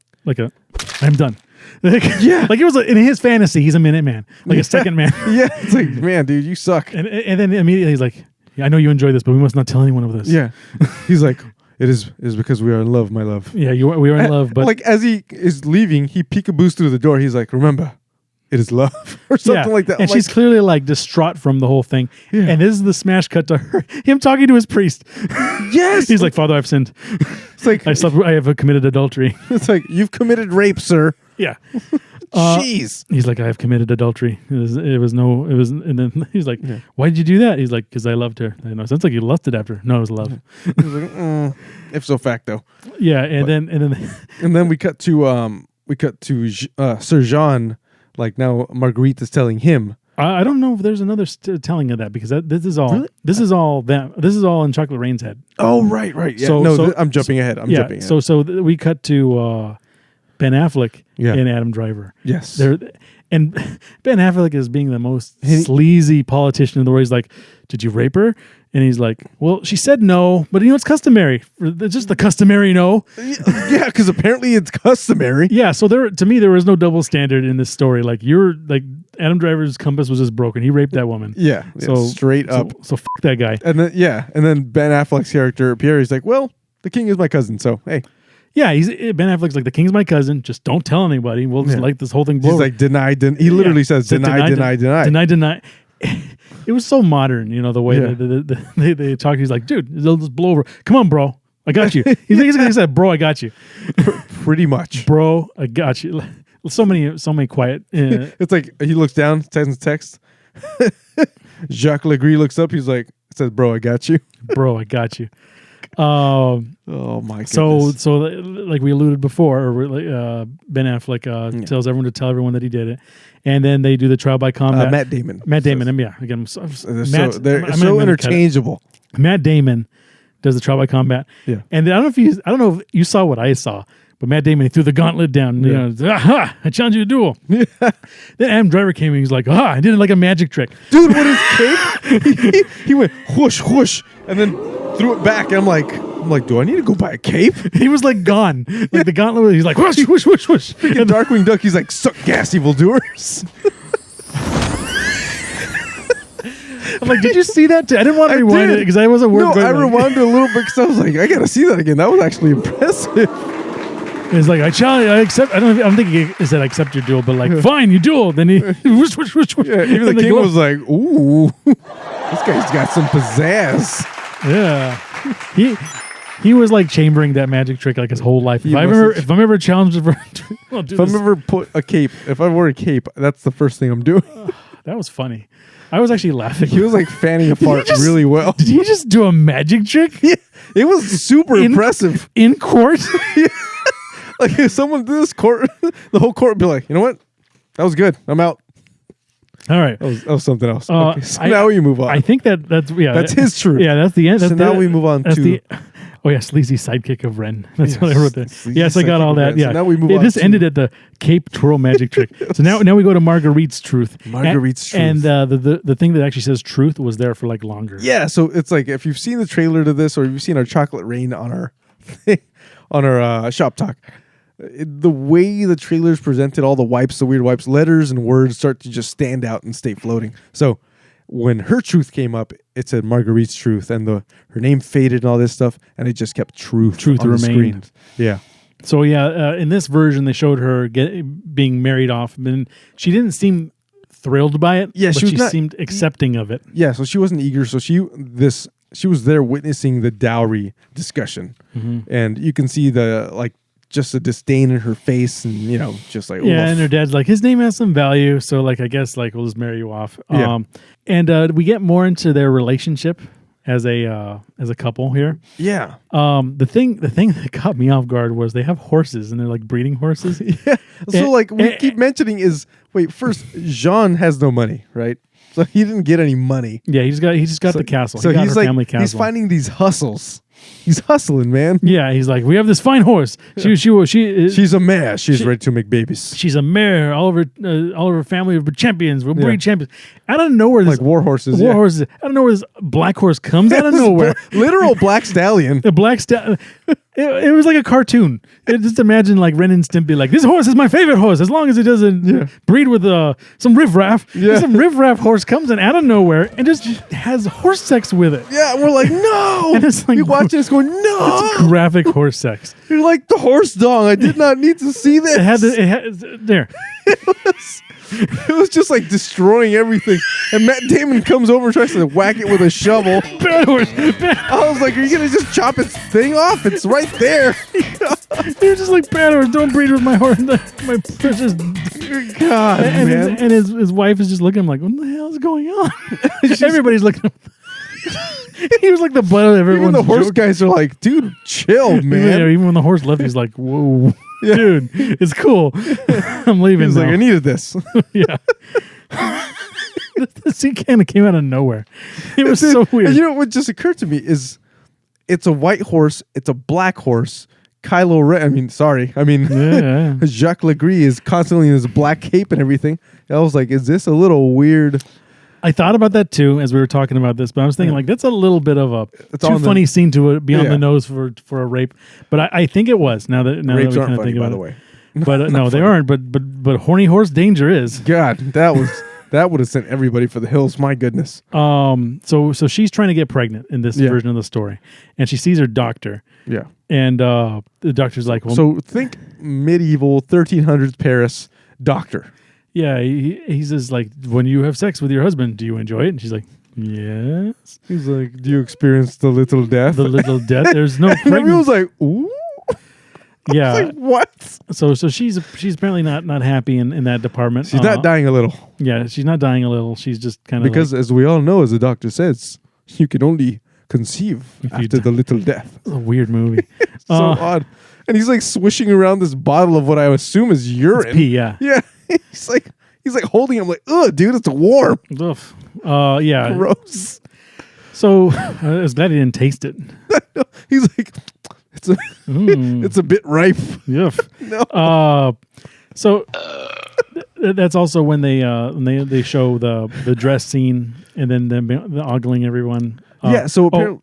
done. Like it was in his fantasy, he's a Minuteman, like a second man. Yeah, it's like, man, dude, you suck. And then immediately he's like, "Yeah, I know you enjoy this, but we must not tell anyone of this." Yeah, he's like, it is because we are in love, my love. Yeah, we are in love, but like as he is leaving, he peekaboos through the door. He's like, "Remember, it is love," or something like that. And she's clearly like distraught from the whole thing. Yeah. And this is the smash cut to him talking to his priest. Yes, he's like, "Father, I've sinned. It's like I have committed adultery." It's like, "You've committed rape, sir." Yeah. Jeez. He's like, "I have committed adultery." And then he's like, "Why did you do that?" He's like, "Because I loved her." I know. Sounds like you lusted after her. No, it was love. He's like, ipso facto. Yeah, and then we cut to Sir Jean. Like now, Marguerite is telling him. I don't know if there's another telling of that because this is all in Chocolate Rain's head. Oh right. Yeah. I'm jumping ahead. Jumping ahead. So we cut to Ben Affleck and Adam Driver. Yes. And Ben Affleck is being the most sleazy politician in the world. He's like, "Did you rape her?" And he's like, "Well, she said no, but it's customary. It's just the customary no." Yeah, because apparently it's customary. Yeah, so to me, there was no double standard in this story. Like Adam Driver's compass was just broken. He raped that woman. Yeah, so straight up. So fuck that guy. And then Ben Affleck's character Pierre is like, "Well, the king is my cousin, so hey." Yeah, Ben Affleck's like, "The king's my cousin. Just don't tell anybody. We'll just let this whole thing blow." He's like, deny. He literally says, deny. Deny. It was so modern, the way they talk. He's like, "Dude, they'll just blow over. Come on, bro. I got you." He said, "Bro, I got you." Pretty much. "Bro, I got you." So many quiet. It's like he looks down, sends text. Jacques Legris looks up. He's like, says, "Bro, I got you." "Bro, I got you." Oh my goodness. So like we alluded before, Ben Affleck tells everyone to tell everyone that he did it, and then they do the trial by combat. Matt Damon. Again, they're so interchangeable. Matt Damon does the trial by combat. Yeah, and I don't know if you saw what I saw, but Matt Damon, he threw the gauntlet down. Yeah. "Aha! I challenge you to duel." Yeah. Then Adam Driver came and he's like, "Aha! I did it like a magic trick." Dude, with his cape, he went whoosh whoosh, and then threw it back. And I'm like, do I need to go buy a cape? He was like gone. Like the gauntlet, he's like whoosh whoosh whoosh whoosh. And Darkwing Duck, he's like, "Suck gas, evildoers." I'm like, did you see that? I didn't want to rewind it because I wasn't worried. No, I rewinded a little bit because I was like, I gotta see that again. That was actually impressive. It's like, I accept. I don't think he said I accept your duel, but like, fine, you duel. Then he whoosh whoosh whoosh whoosh. Yeah, even the king was like, "Ooh, this guy's got some pizzazz." Yeah, he was like chambering that magic trick like his whole life. If I'm ever challenged for, if I'm ever put a cape, if I wear a cape, that's the first thing I'm doing. That was funny. I was actually laughing. He was like fanning apart really well. Did he just do a magic trick? Yeah, it was super impressive in court. Yeah. Like if someone did this court, the whole court would be like, "You know what? That was good. I'm out." All right, that was something else. Okay, so now we move on. I think that's his truth. Yeah, that's the end. Now we move on to. Oh yeah, sleazy sidekick of Ren. That's what I wrote there. Yes, I got all that. Yeah. So now we move on. This ended at the Cape Twirl magic trick. So now we go to Marguerite's truth. Marguerite's truth. And the thing that actually says truth was there for like longer. Yeah. So it's like if you've seen the trailer to this or you've seen our Chocolate Rain on our thing, on our shop talk, the way the trailer's presented, all the wipes, the weird wipes, letters and words start to just stand out and stay floating. So when her truth came up, it said Marguerite's truth, and her name faded and all this stuff, and it just kept truth on the remained. screen. Yeah. So in this version, they showed her being married off, and she didn't seem thrilled by it. Yeah, but she seemed accepting of it. Yeah, so she wasn't eager. So she was there witnessing the dowry discussion, and you can see just a disdain in her face, and just like yeah. And her dad's like, his name has some value, so like I guess like we'll just marry you off. Yeah. And we get more into their relationship as a couple here. Yeah. The thing that caught me off guard was they have horses and they're like breeding horses. Yeah. So we keep mentioning first Jean has no money, right? So he didn't get any money. Yeah, he just got the castle. So he got he's her family castle. He's finding these hustles. He's hustling, man. Yeah, he's like, we have this fine horse. She's a mare. She's ready to make babies. She's a mare. All of her family are champions. We'll breed champions. Out of nowhere, like war horses. Horses. I don't know where this black horse comes out of nowhere. Literal black stallion. The black stallion. It was like a cartoon. Just imagine like Ren and Stimpy, like, this horse is my favorite horse as long as it doesn't breed with some riffraff. Yeah. Some riffraff horse comes in out of nowhere and just has horse sex with it. Yeah, we're like, no. And it's like, you watch this going, no. It's graphic horse sex. You're like, the horse dong. I did not need to see this. There. It was just like destroying everything. And Matt Damon comes over and tries to whack it with a shovel. Bad horse. I was like, are you going to just chop its thing off? It's right there. You're just like, bad horse, don't breed with my horse. My precious. God, man. And his wife is just looking at him like, what the hell is going on? Everybody's looking. He was like the butt of everyone's Even the horse joke. guys are like, dude, chill, man. Even when the horse left, he's like, whoa, dude, it's cool. I'm leaving. He's now. like, I needed this. Yeah. The scene kind of came out of nowhere. It was so weird. And you know what just occurred to me is it's a white horse, it's a black horse. Kylo Ren, yeah. Jacques Legree is constantly in his black cape and everything. I was like, is this a little weird? I thought about that too as we were talking about this, but I was thinking like that's a little bit of a too funny scene to be on the nose for a rape. But I think it was now that Rapes we aren't kind of funny, think about by the it. way. But no, they aren't. But horny horse danger is. God, that would have sent everybody for the hills. My goodness. So she's trying to get pregnant in this version of the story, and she sees her doctor. Yeah. And the doctor's like, well, so think medieval 1300s Paris doctor. Yeah, he says like, when you have sex with your husband, do you enjoy it? And she's like, yes. He's like, do you experience the little death? The little death. There's no. And everyone's like, ooh. Yeah. Like, what? So she's apparently not happy in that department. She's not dying a little. Yeah, she's not dying a little. She's just kind of because as we all know, as the doctor says, you can only conceive after the little death. It's a weird movie. So odd. And he's like swishing around this bottle of what I assume is urine. It's pee, yeah. Yeah. He's like holding him like, ugh, dude, it's warm. Ugh. Yeah. Gross. So I was glad he didn't taste it. He's like, it's a bit ripe. Yuck. No. So that's also when they show the dress scene and then the ogling everyone. Yeah. So apparently,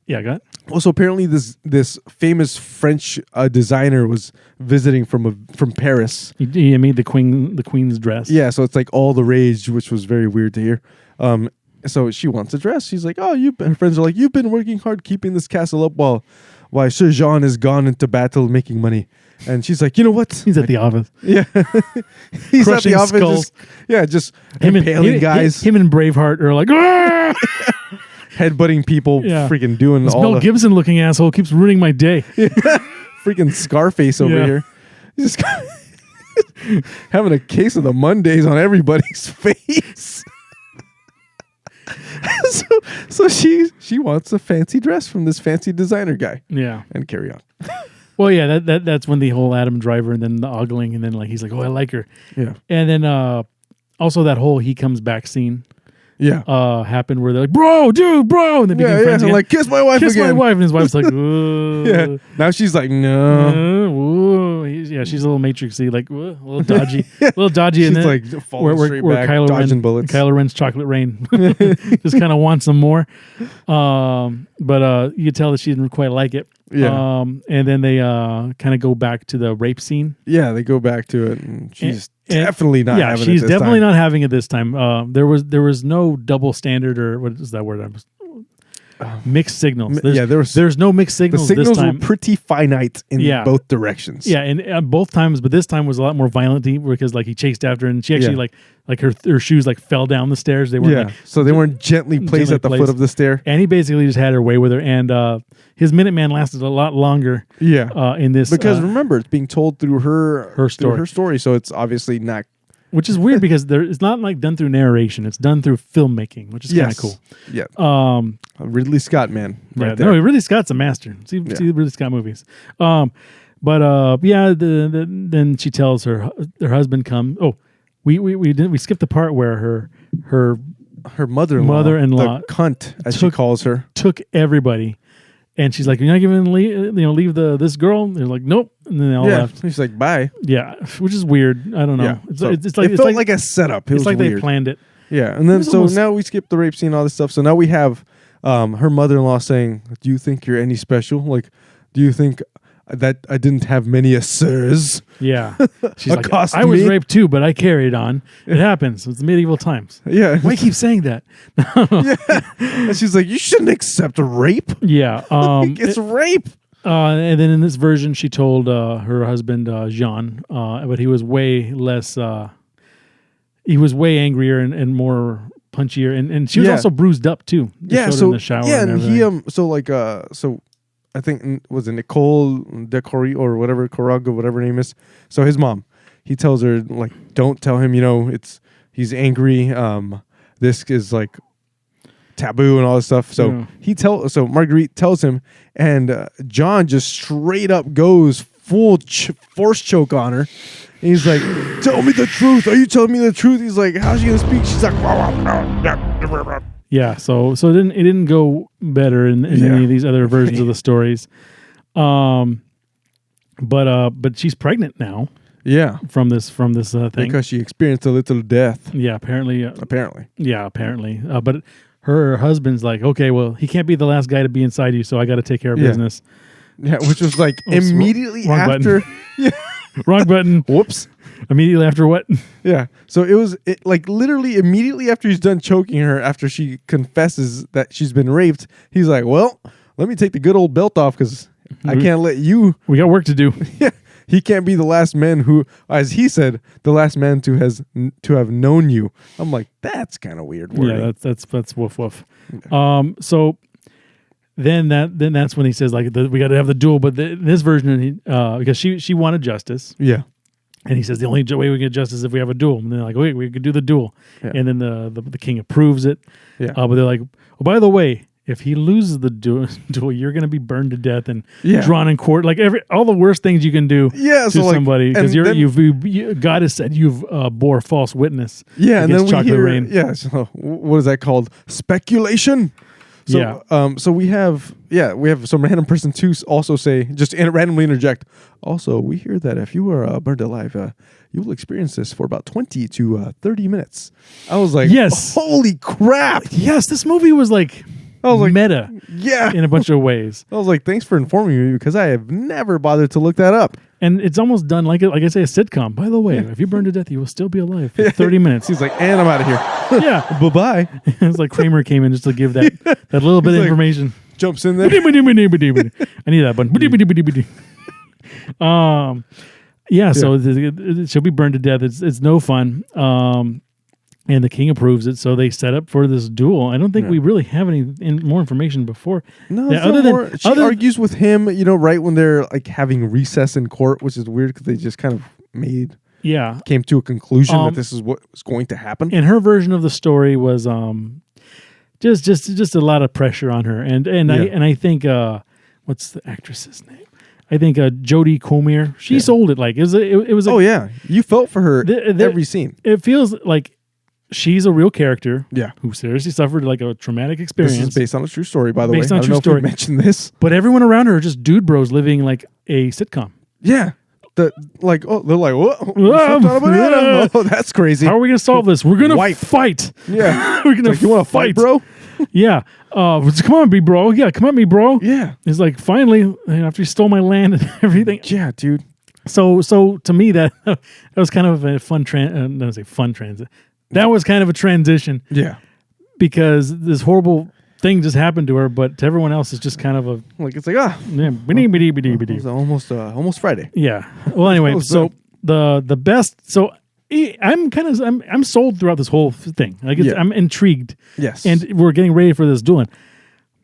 go ahead. Also, apparently, this famous French designer was visiting from Paris. He made the queen's dress. Yeah, so it's like all the rage, which was very weird to hear. So she wants a dress. She's like, "Oh, her friends are like, you've been working hard keeping this castle up while Sir Jean is gone into battle making money." And she's like, "You know what? He's at the office. Yeah, he's Crushing at the office. Just impaling guys. Him and Braveheart are like, "Ah!" Headbutting people, freaking doing this all Mel Gibson looking asshole keeps ruining my day. Freaking Scarface over here. Just having a case of the Mondays on everybody's face. So she wants a fancy dress from this fancy designer guy. Yeah. And carry on. Well, yeah, that's when the whole Adam Driver and then the ogling and then like he's like, "Oh, I like her." Yeah. And then also that whole he comes back scene. Yeah. Happened where they're like, "Bro, dude, bro," and they became friends again. Like, kiss my wife again. Kiss my wife, and his wife's like, "Whoa." Yeah. Now she's like, no. Whoa. She's a little Matrixy, like, whoa, a little dodgy, She's and then like falling straight back, dodging bullets. Kylo Ren's chocolate rain just kind of wants some more. But you could tell that she didn't quite like it. Yeah. And then they kind of go back to the rape scene. Yeah, they go back to it, and she's definitely not. Yeah, she's definitely not having it this time. There was no double standard, or what is that word? mixed signals. There's no mixed signals. The signals this time were pretty finite in both directions. Yeah, and both times, but this time was a lot more violent because like he chased after her and she actually like her shoes like fell down the stairs. They weren't so they weren't gently placed at the foot of the stair. And he basically just had her way with her. And his Minuteman lasted a lot longer. In this because remember, it's being told through her story, so it's obviously not. Which is weird because it's not like done through narration; it's done through filmmaking, which is kind of cool. Yeah. Ridley Scott, man, right there. No, Ridley Scott's a master. See Ridley Scott movies. Then she tells her husband come. Oh, we skipped the part where her mother-in-law, the cunt as she calls her, took everybody. And she's like, "You're not going to leave this girl?" And they're like, "Nope." And then they all left. He's like, "Bye." Yeah, which is weird. I don't know. Yeah. It felt like a setup. It's like weird. They planned it. Yeah, and then now we skip the rape scene, all this stuff. So now we have her mother-in-law saying, "Do you think you're any special? Like, do you think that I didn't have many sirs?" Yeah, she's like, "I was raped too, but I carried on. It happens. It's medieval times." Yeah, why keep saying that? And she's like, "You shouldn't accept rape." Yeah, it's rape. And then in this version, she told her husband Jean, but he was way less. He was way angrier and more punchier, and she was also bruised up too. So in the shower. And he I think was it Nicole Decori or whatever, Corago, whatever her name is. So his mom, he tells her like, don't tell him, he's angry. This is like taboo and all this stuff. So so Marguerite tells him, and John just straight up goes full force choke on her. And he's like, "Tell me the truth. Are you telling me the truth?" He's like, "How's she gonna speak?" She's like, yeah. So it didn't go better in any of these other versions of the stories. But she's pregnant now. Yeah. From this thing because she experienced a little death. Yeah. Apparently. Yeah. Apparently. But her husband's like, okay, well, he can't be the last guy to be inside you, so I got to take care of business. Yeah, which was like immediately after. Wrong button. Whoops. Immediately after what? Yeah. So it was like literally immediately after he's done choking her, after she confesses that she's been raped, he's like, "Well, let me take the good old belt off because I can't let you." We got work to do. Yeah. He can't be the last man who, as he said, the last man to have known you. I'm like, that's kind of weird wording. Yeah, that's woof woof. So then that's when he says like we got to have the duel, but this version because she wanted justice. Yeah. And he says the only way we get justice is if we have a duel. And they're like, wait, we could do the duel. Yeah. And then the king approves it. Yeah. But they're like, oh, by the way, if he loses the duel, you're going to be burned to death and drawn in court. Like all the worst things you can do to somebody because God has said you've bore false witness. Yeah, and then we hear rain. Yeah. So what is that called? Speculation. So, so we have some random person to also say, just randomly interject. Also, we hear that if you are burned alive, you will experience this for about 20 to 30 minutes. I was like, yes, holy crap. Yes, this movie was like meta. Yeah. In a bunch of ways. I was like, thanks for informing me because I have never bothered to look that up. And it's almost done like I say, a sitcom. By the way, if you burn to death, you will still be alive for 30 minutes. He's like, and I'm out of here. Yeah. Bye-bye. It's like Kramer came in just to give that little bit of information. Jumps in there. I need that button. So she'll be burned to death. It's no fun. And the king approves it, so they set up for this duel. I don't think we really have any more information before. No, she argues with him, right when they're like having recess in court, which is weird because they just kind of came to a conclusion that this is what was going to happen. And her version of the story was just a lot of pressure on her, and I think what's the actress's name? I think Jodie Comer. She sold it like it was. Oh yeah, you felt for her every scene. It feels like she's a real character. Yeah, who seriously suffered like a traumatic experience. This is based on a true story, by the way. Based on a true story. If we mentioned this, but everyone around her are just dude bros living like a sitcom. Yeah. They're like, what? Oh, that's crazy. How are we going to solve this? We're going to fight. Yeah. We're going to you want to fight, bro? Yeah. Come on, me, bro. Yeah, come at me, bro. Yeah. It's like, finally, after you stole my land and everything. Yeah, dude. So to me, that was kind of a fun transit. That was kind of a transition. Yeah. Because this horrible thing just happened to her, but to everyone else, it's just kind of a it's like it's almost Friday. Yeah. Well, anyway, so the best. So I'm sold throughout this whole thing. Like I'm intrigued. Yes. And we're getting ready for this duel.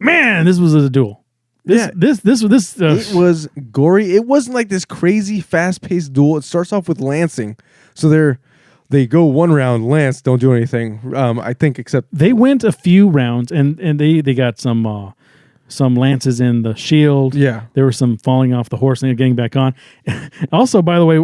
Man, this was a duel. This it was gory. It wasn't like this crazy fast-paced duel. It starts off with lancing. So they go one round, lance, don't do anything. I think except they went a few rounds and they got some lances in the shield. Yeah. There were some falling off the horse and getting back on. Also, by the way,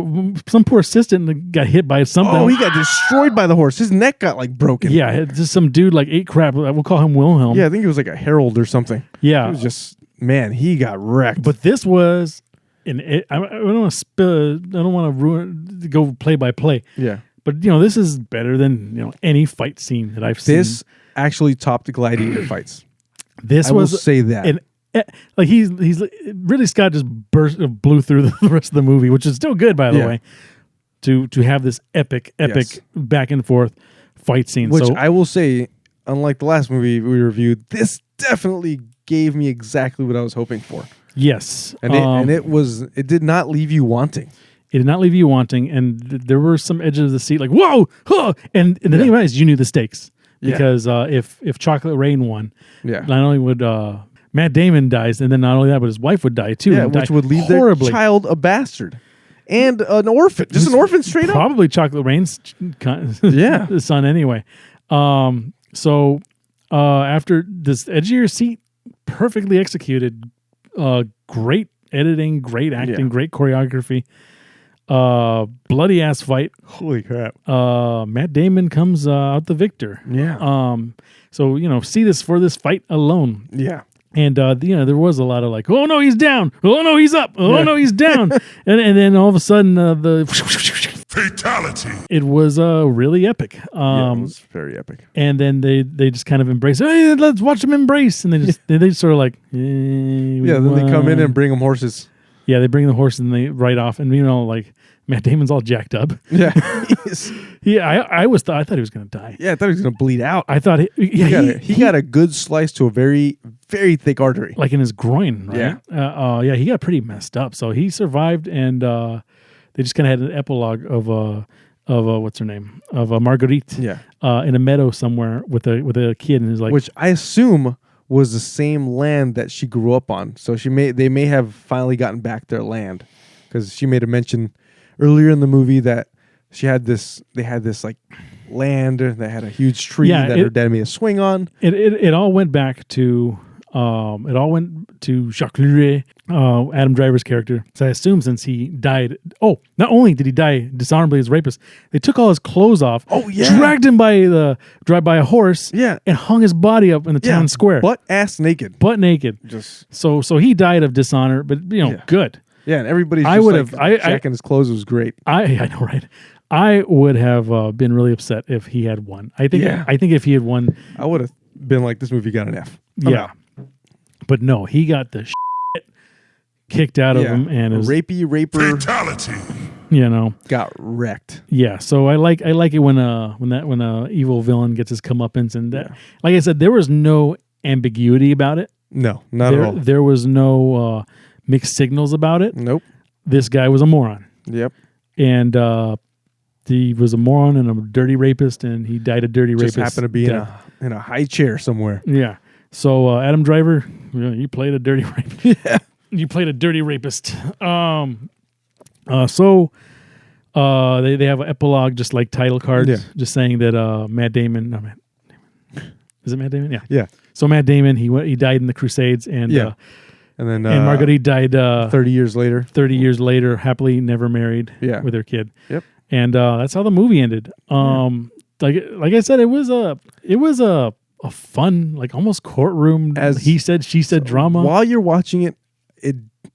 some poor assistant got hit by something. Oh, he got destroyed by the horse. His neck got broken. Yeah, just some dude ate crap. We'll call him Wilhelm. Yeah, I think it was like a herald or something. Yeah. It was just, man, he got wrecked. But this was, I don't want to spill, I don't want to go play by play. Yeah. But, this is better than, any fight scene that I've seen. This actually topped the Gladiator fights. I will say that. He's Ridley Scott just blew through the rest of the movie, which is still good, by the way, to have this epic back and forth fight scene. Which I will say, unlike the last movie we reviewed, this definitely gave me exactly what I was hoping for. Yes. And it did not leave you wanting. It did not leave you wanting, and there were some edges of the seat like, whoa, huh! And the thing about it is you knew the stakes. Because if Chocolate Rain won, not only would Matt Damon dies, and then not only that, but his wife would die too. Yeah, which would leave horribly. Their child a bastard. And an orphan. Just an orphan straight up? Probably Chocolate Rain's son anyway. So after this edge of your seat, perfectly executed, great editing, great acting, great choreography. Bloody ass fight. Holy crap. Matt Damon comes out the victor. Yeah. So, see this for this fight alone. Yeah. And, there was a lot of oh no, he's down. Oh no, he's up. Oh no, he's down. and then all of a sudden, the fatality. It was really epic. It was very epic. And then they just kind of embrace, hey, let's watch them embrace. And they sort of then they come in and bring them horses. Yeah, they bring the horse and they ride off, and Matt Damon's all jacked up. Yeah, I thought he was going to die. Yeah, I thought he was going to bleed out. I thought he got a good slice to a very, very thick artery, like in his groin. Right? Yeah, he got pretty messed up. So he survived, and they just kind of had an epilogue of what's her name, of Marguerite. Yeah, in a meadow somewhere with a kid, and is which I assume was the same land that she grew up on. So they may have finally gotten back their land, because she made a mention earlier in the movie that they had this land that had a huge tree that her dad made a swing on. It all went back to Jacques Louret, Adam Driver's character. So I assume since he died, not only did he die dishonorably as a rapist, they took all his clothes off, dragged him by a horse, and hung his body up in the town square, butt naked. Just so he died of dishonor, but good. Yeah, and everybody's just checking his clothes. Was great. I know, right? I would have been really upset if he had won. I think if he had won, I would have been like, this movie got an F. But no, he got the shit kicked out of him, and his raper fatality. Got wrecked. Yeah, so I like it when a evil villain gets his comeuppance, and like I said, there was no ambiguity about it. No, not at all. There was no mixed signals about it. Nope. This guy was a moron. Yep. And he was a moron and a dirty rapist, and he died a dirty rapist. Just happened to be in a high chair somewhere. Yeah. So Adam Driver, you played a dirty rapist. Yeah. You played a dirty rapist. So they have an epilogue, just like title cards, just saying that Matt Damon. Is it Matt Damon? Yeah. Yeah. So Matt Damon, he died in the Crusades, and then Marguerite died 30 years later. 30 years later, happily never married with her kid. Yep. And that's how the movie ended. Like I said, it was a fun, like almost courtroom, as he said, she said drama. While you're watching it,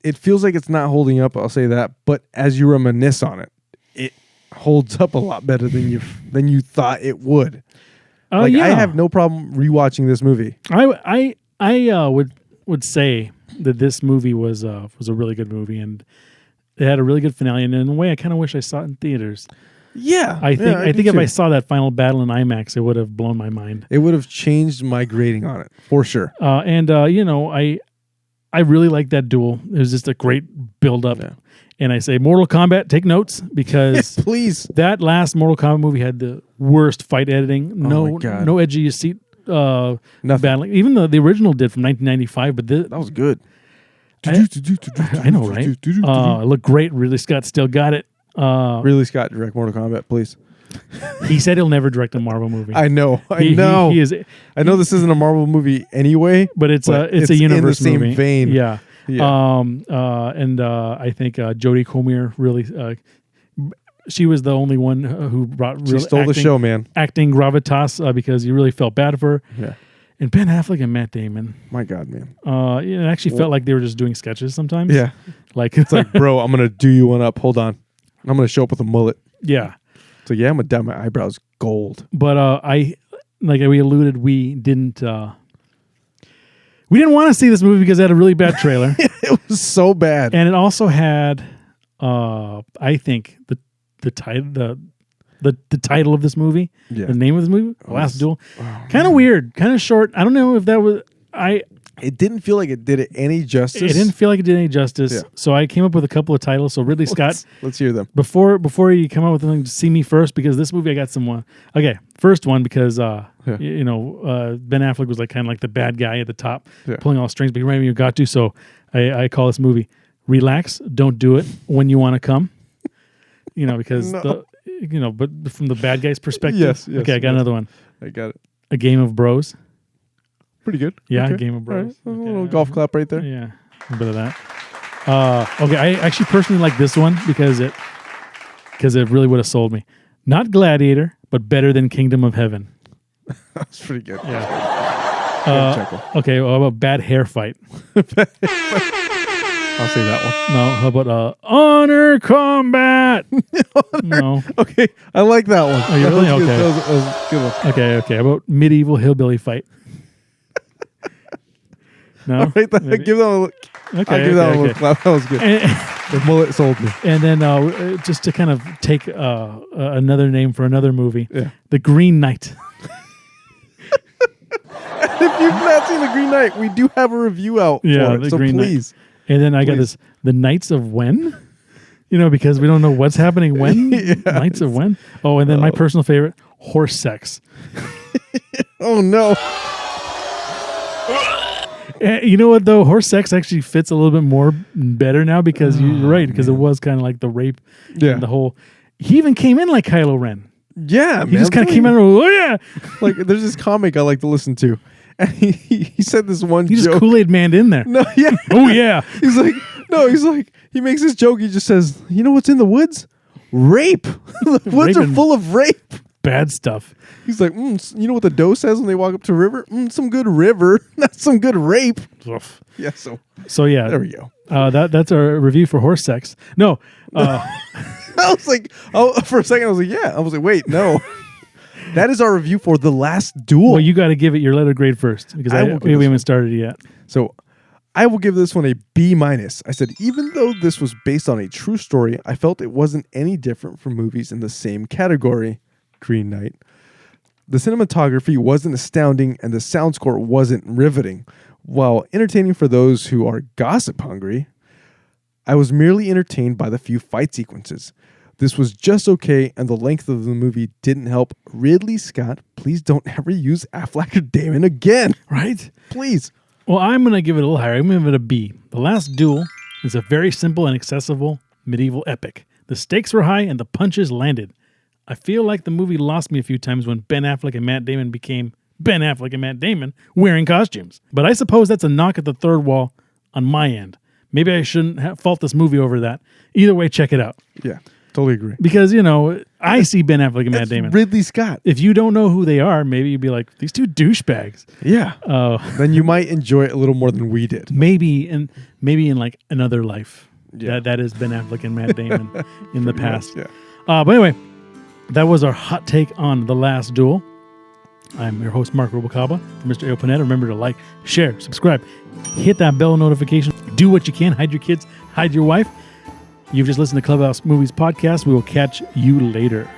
it feels like it's not holding up. I'll say that. But as you reminisce on it, it holds up a lot better than you thought it would. I have no problem rewatching this movie. I would say that this movie was a really good movie, and it had a really good finale. And in a way, I kind of wish I saw it in theaters. Yeah. I think I do if too. I saw that final battle in IMAX, it would have blown my mind. It would have changed my grading on it for sure. I really like that duel. It was just a great build up. Yeah. And I say, Mortal Kombat, take notes because Please. that last Mortal Kombat movie had the worst fight editing. Oh my God. No edge of your seat Nothing. battling. Even though the original did from 1995, but That was good. I know, right? It looked great. Ridley Scott still got it. Ridley Scott, direct Mortal Kombat, please. He said he'll never direct a Marvel movie. I know. He is, I know this isn't a Marvel movie anyway, but it's a universe in the same movie. vein. Yeah. Yeah. I think Jodie Comer really. She was the only one who brought She stole the show, man. acting gravitas because you really felt bad for her. Yeah. And Ben Affleck and Matt Damon. My God, man. It actually felt like they were just doing sketches sometimes. Yeah. Like It's like, bro, I'm going to do you one up. Hold on. I'm going to show up with a mullet. yeah. So yeah, I'm going to dye my eyebrows gold. But we alluded, we didn't want to see this movie because it had a really bad trailer. It was so bad. And it also had I think the title of this movie, Yeah. the name of this movie, Last Duel. Kind of weird, kind of short. I don't know if that was It didn't feel like it did it any justice. it didn't feel like it did any justice. Yeah. So I came up with a couple of titles. So Ridley Scott, Let's hear them. before you come up with something, see me first because this movie I got some. Okay, first one because Ben Affleck was like kind of like the bad guy at the top, pulling all strings, but he ran you got to. So I call this movie "Relax, Don't Do It When You Want to Come." Because but from the bad guy's perspective. Yes. Okay, I got another one. I got it. A Game of Bros. Pretty good. Yeah, Okay. Game of Bros. All right. Okay. A little golf clap right there. Yeah, a bit of that. Okay, I actually personally like this one because it really would have sold me. Not Gladiator, but better than Kingdom of Heaven. That's pretty good. Yeah. Chuckle. Okay, well, how about Bad Hair Fight? I'll say that one. No, how about Honor Combat? No. Okay, I like that one. Oh, you really? That was good. Okay. That was a good one. Okay. How about Medieval Hillbilly Fight? No? All right, Maybe. give that one a look. Okay, I'll give that one a okay. look. That was good. The mullet sold me. And then just to kind of take another name for another movie, Yeah. The Green Knight. If you've not seen The Green Knight, we do have a review out Yeah, for it. The So Green Knight. please. And then I got Please. this, The Knights of When? Because we don't know what's happening when. Yeah. Knights of When? Oh, and then my personal favorite, Horse Sex. Oh, no. You know what, though? Horse Sex actually fits a little bit more better now because you're right, because it was kind of like the rape Yeah. and the whole... He even came in like Kylo Ren. Yeah, He just kind of came in and oh, yeah! Like, there's this comic I like to listen to. And he said this one He just joke. Kool-Aid Manned in there. No, yeah. Oh, yeah. He's like, he makes this joke. He just says, you know what's in the woods? Rape. The woods are Raping. full of rape. Bad stuff. He's like, you know what the doe says when they walk up to a river? Some good river. That's some good rape. Oof. Yeah, so So, yeah. there we go. That's our review for Horse Sex. No. I was like, for a second, I was like, yeah. I was like, wait, no. That is our review for The Last Duel. Well, you got to give it your letter grade first because I will give we this haven't started yet. So I will give this one a B-. I said, even though this was based on a true story, I felt it wasn't any different from movies in the same category. Green Knight. The cinematography wasn't astounding and the sound score wasn't riveting. While entertaining for those who are gossip hungry, I was merely entertained by the few fight sequences. This was just okay, and the length of the movie didn't help. Ridley Scott, please don't ever use Affleck or Damon again. Right? Please. Well, I'm going to give it a little higher. I'm going to give it a B. The Last Duel is a very simple and accessible medieval epic. The stakes were high and the punches landed. I feel like the movie lost me a few times when Ben Affleck and Matt Damon became Ben Affleck and Matt Damon wearing costumes. But I suppose that's a knock at the third wall on my end. Maybe I shouldn't fault this movie over that. Either way, check it out. Yeah, totally agree. Because, I see Ben Affleck and Matt Damon. Ridley Scott. If you don't know who they are, maybe you'd be like, these two douchebags. Yeah. Then you might enjoy it a little more than we did. Maybe in like another life. Yeah. That is Ben Affleck and Matt Damon in the past. Yeah. But anyway, that was our hot take on The Last Duel. I'm your host, Mark Robocaba, from Mr. A. Panetta. Remember to like, share, subscribe, hit that bell notification. Do what you can. Hide your kids, hide your wife. You've just listened to Clubhouse Movies Podcast. We will catch you later.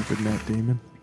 Stupid Matt Damon.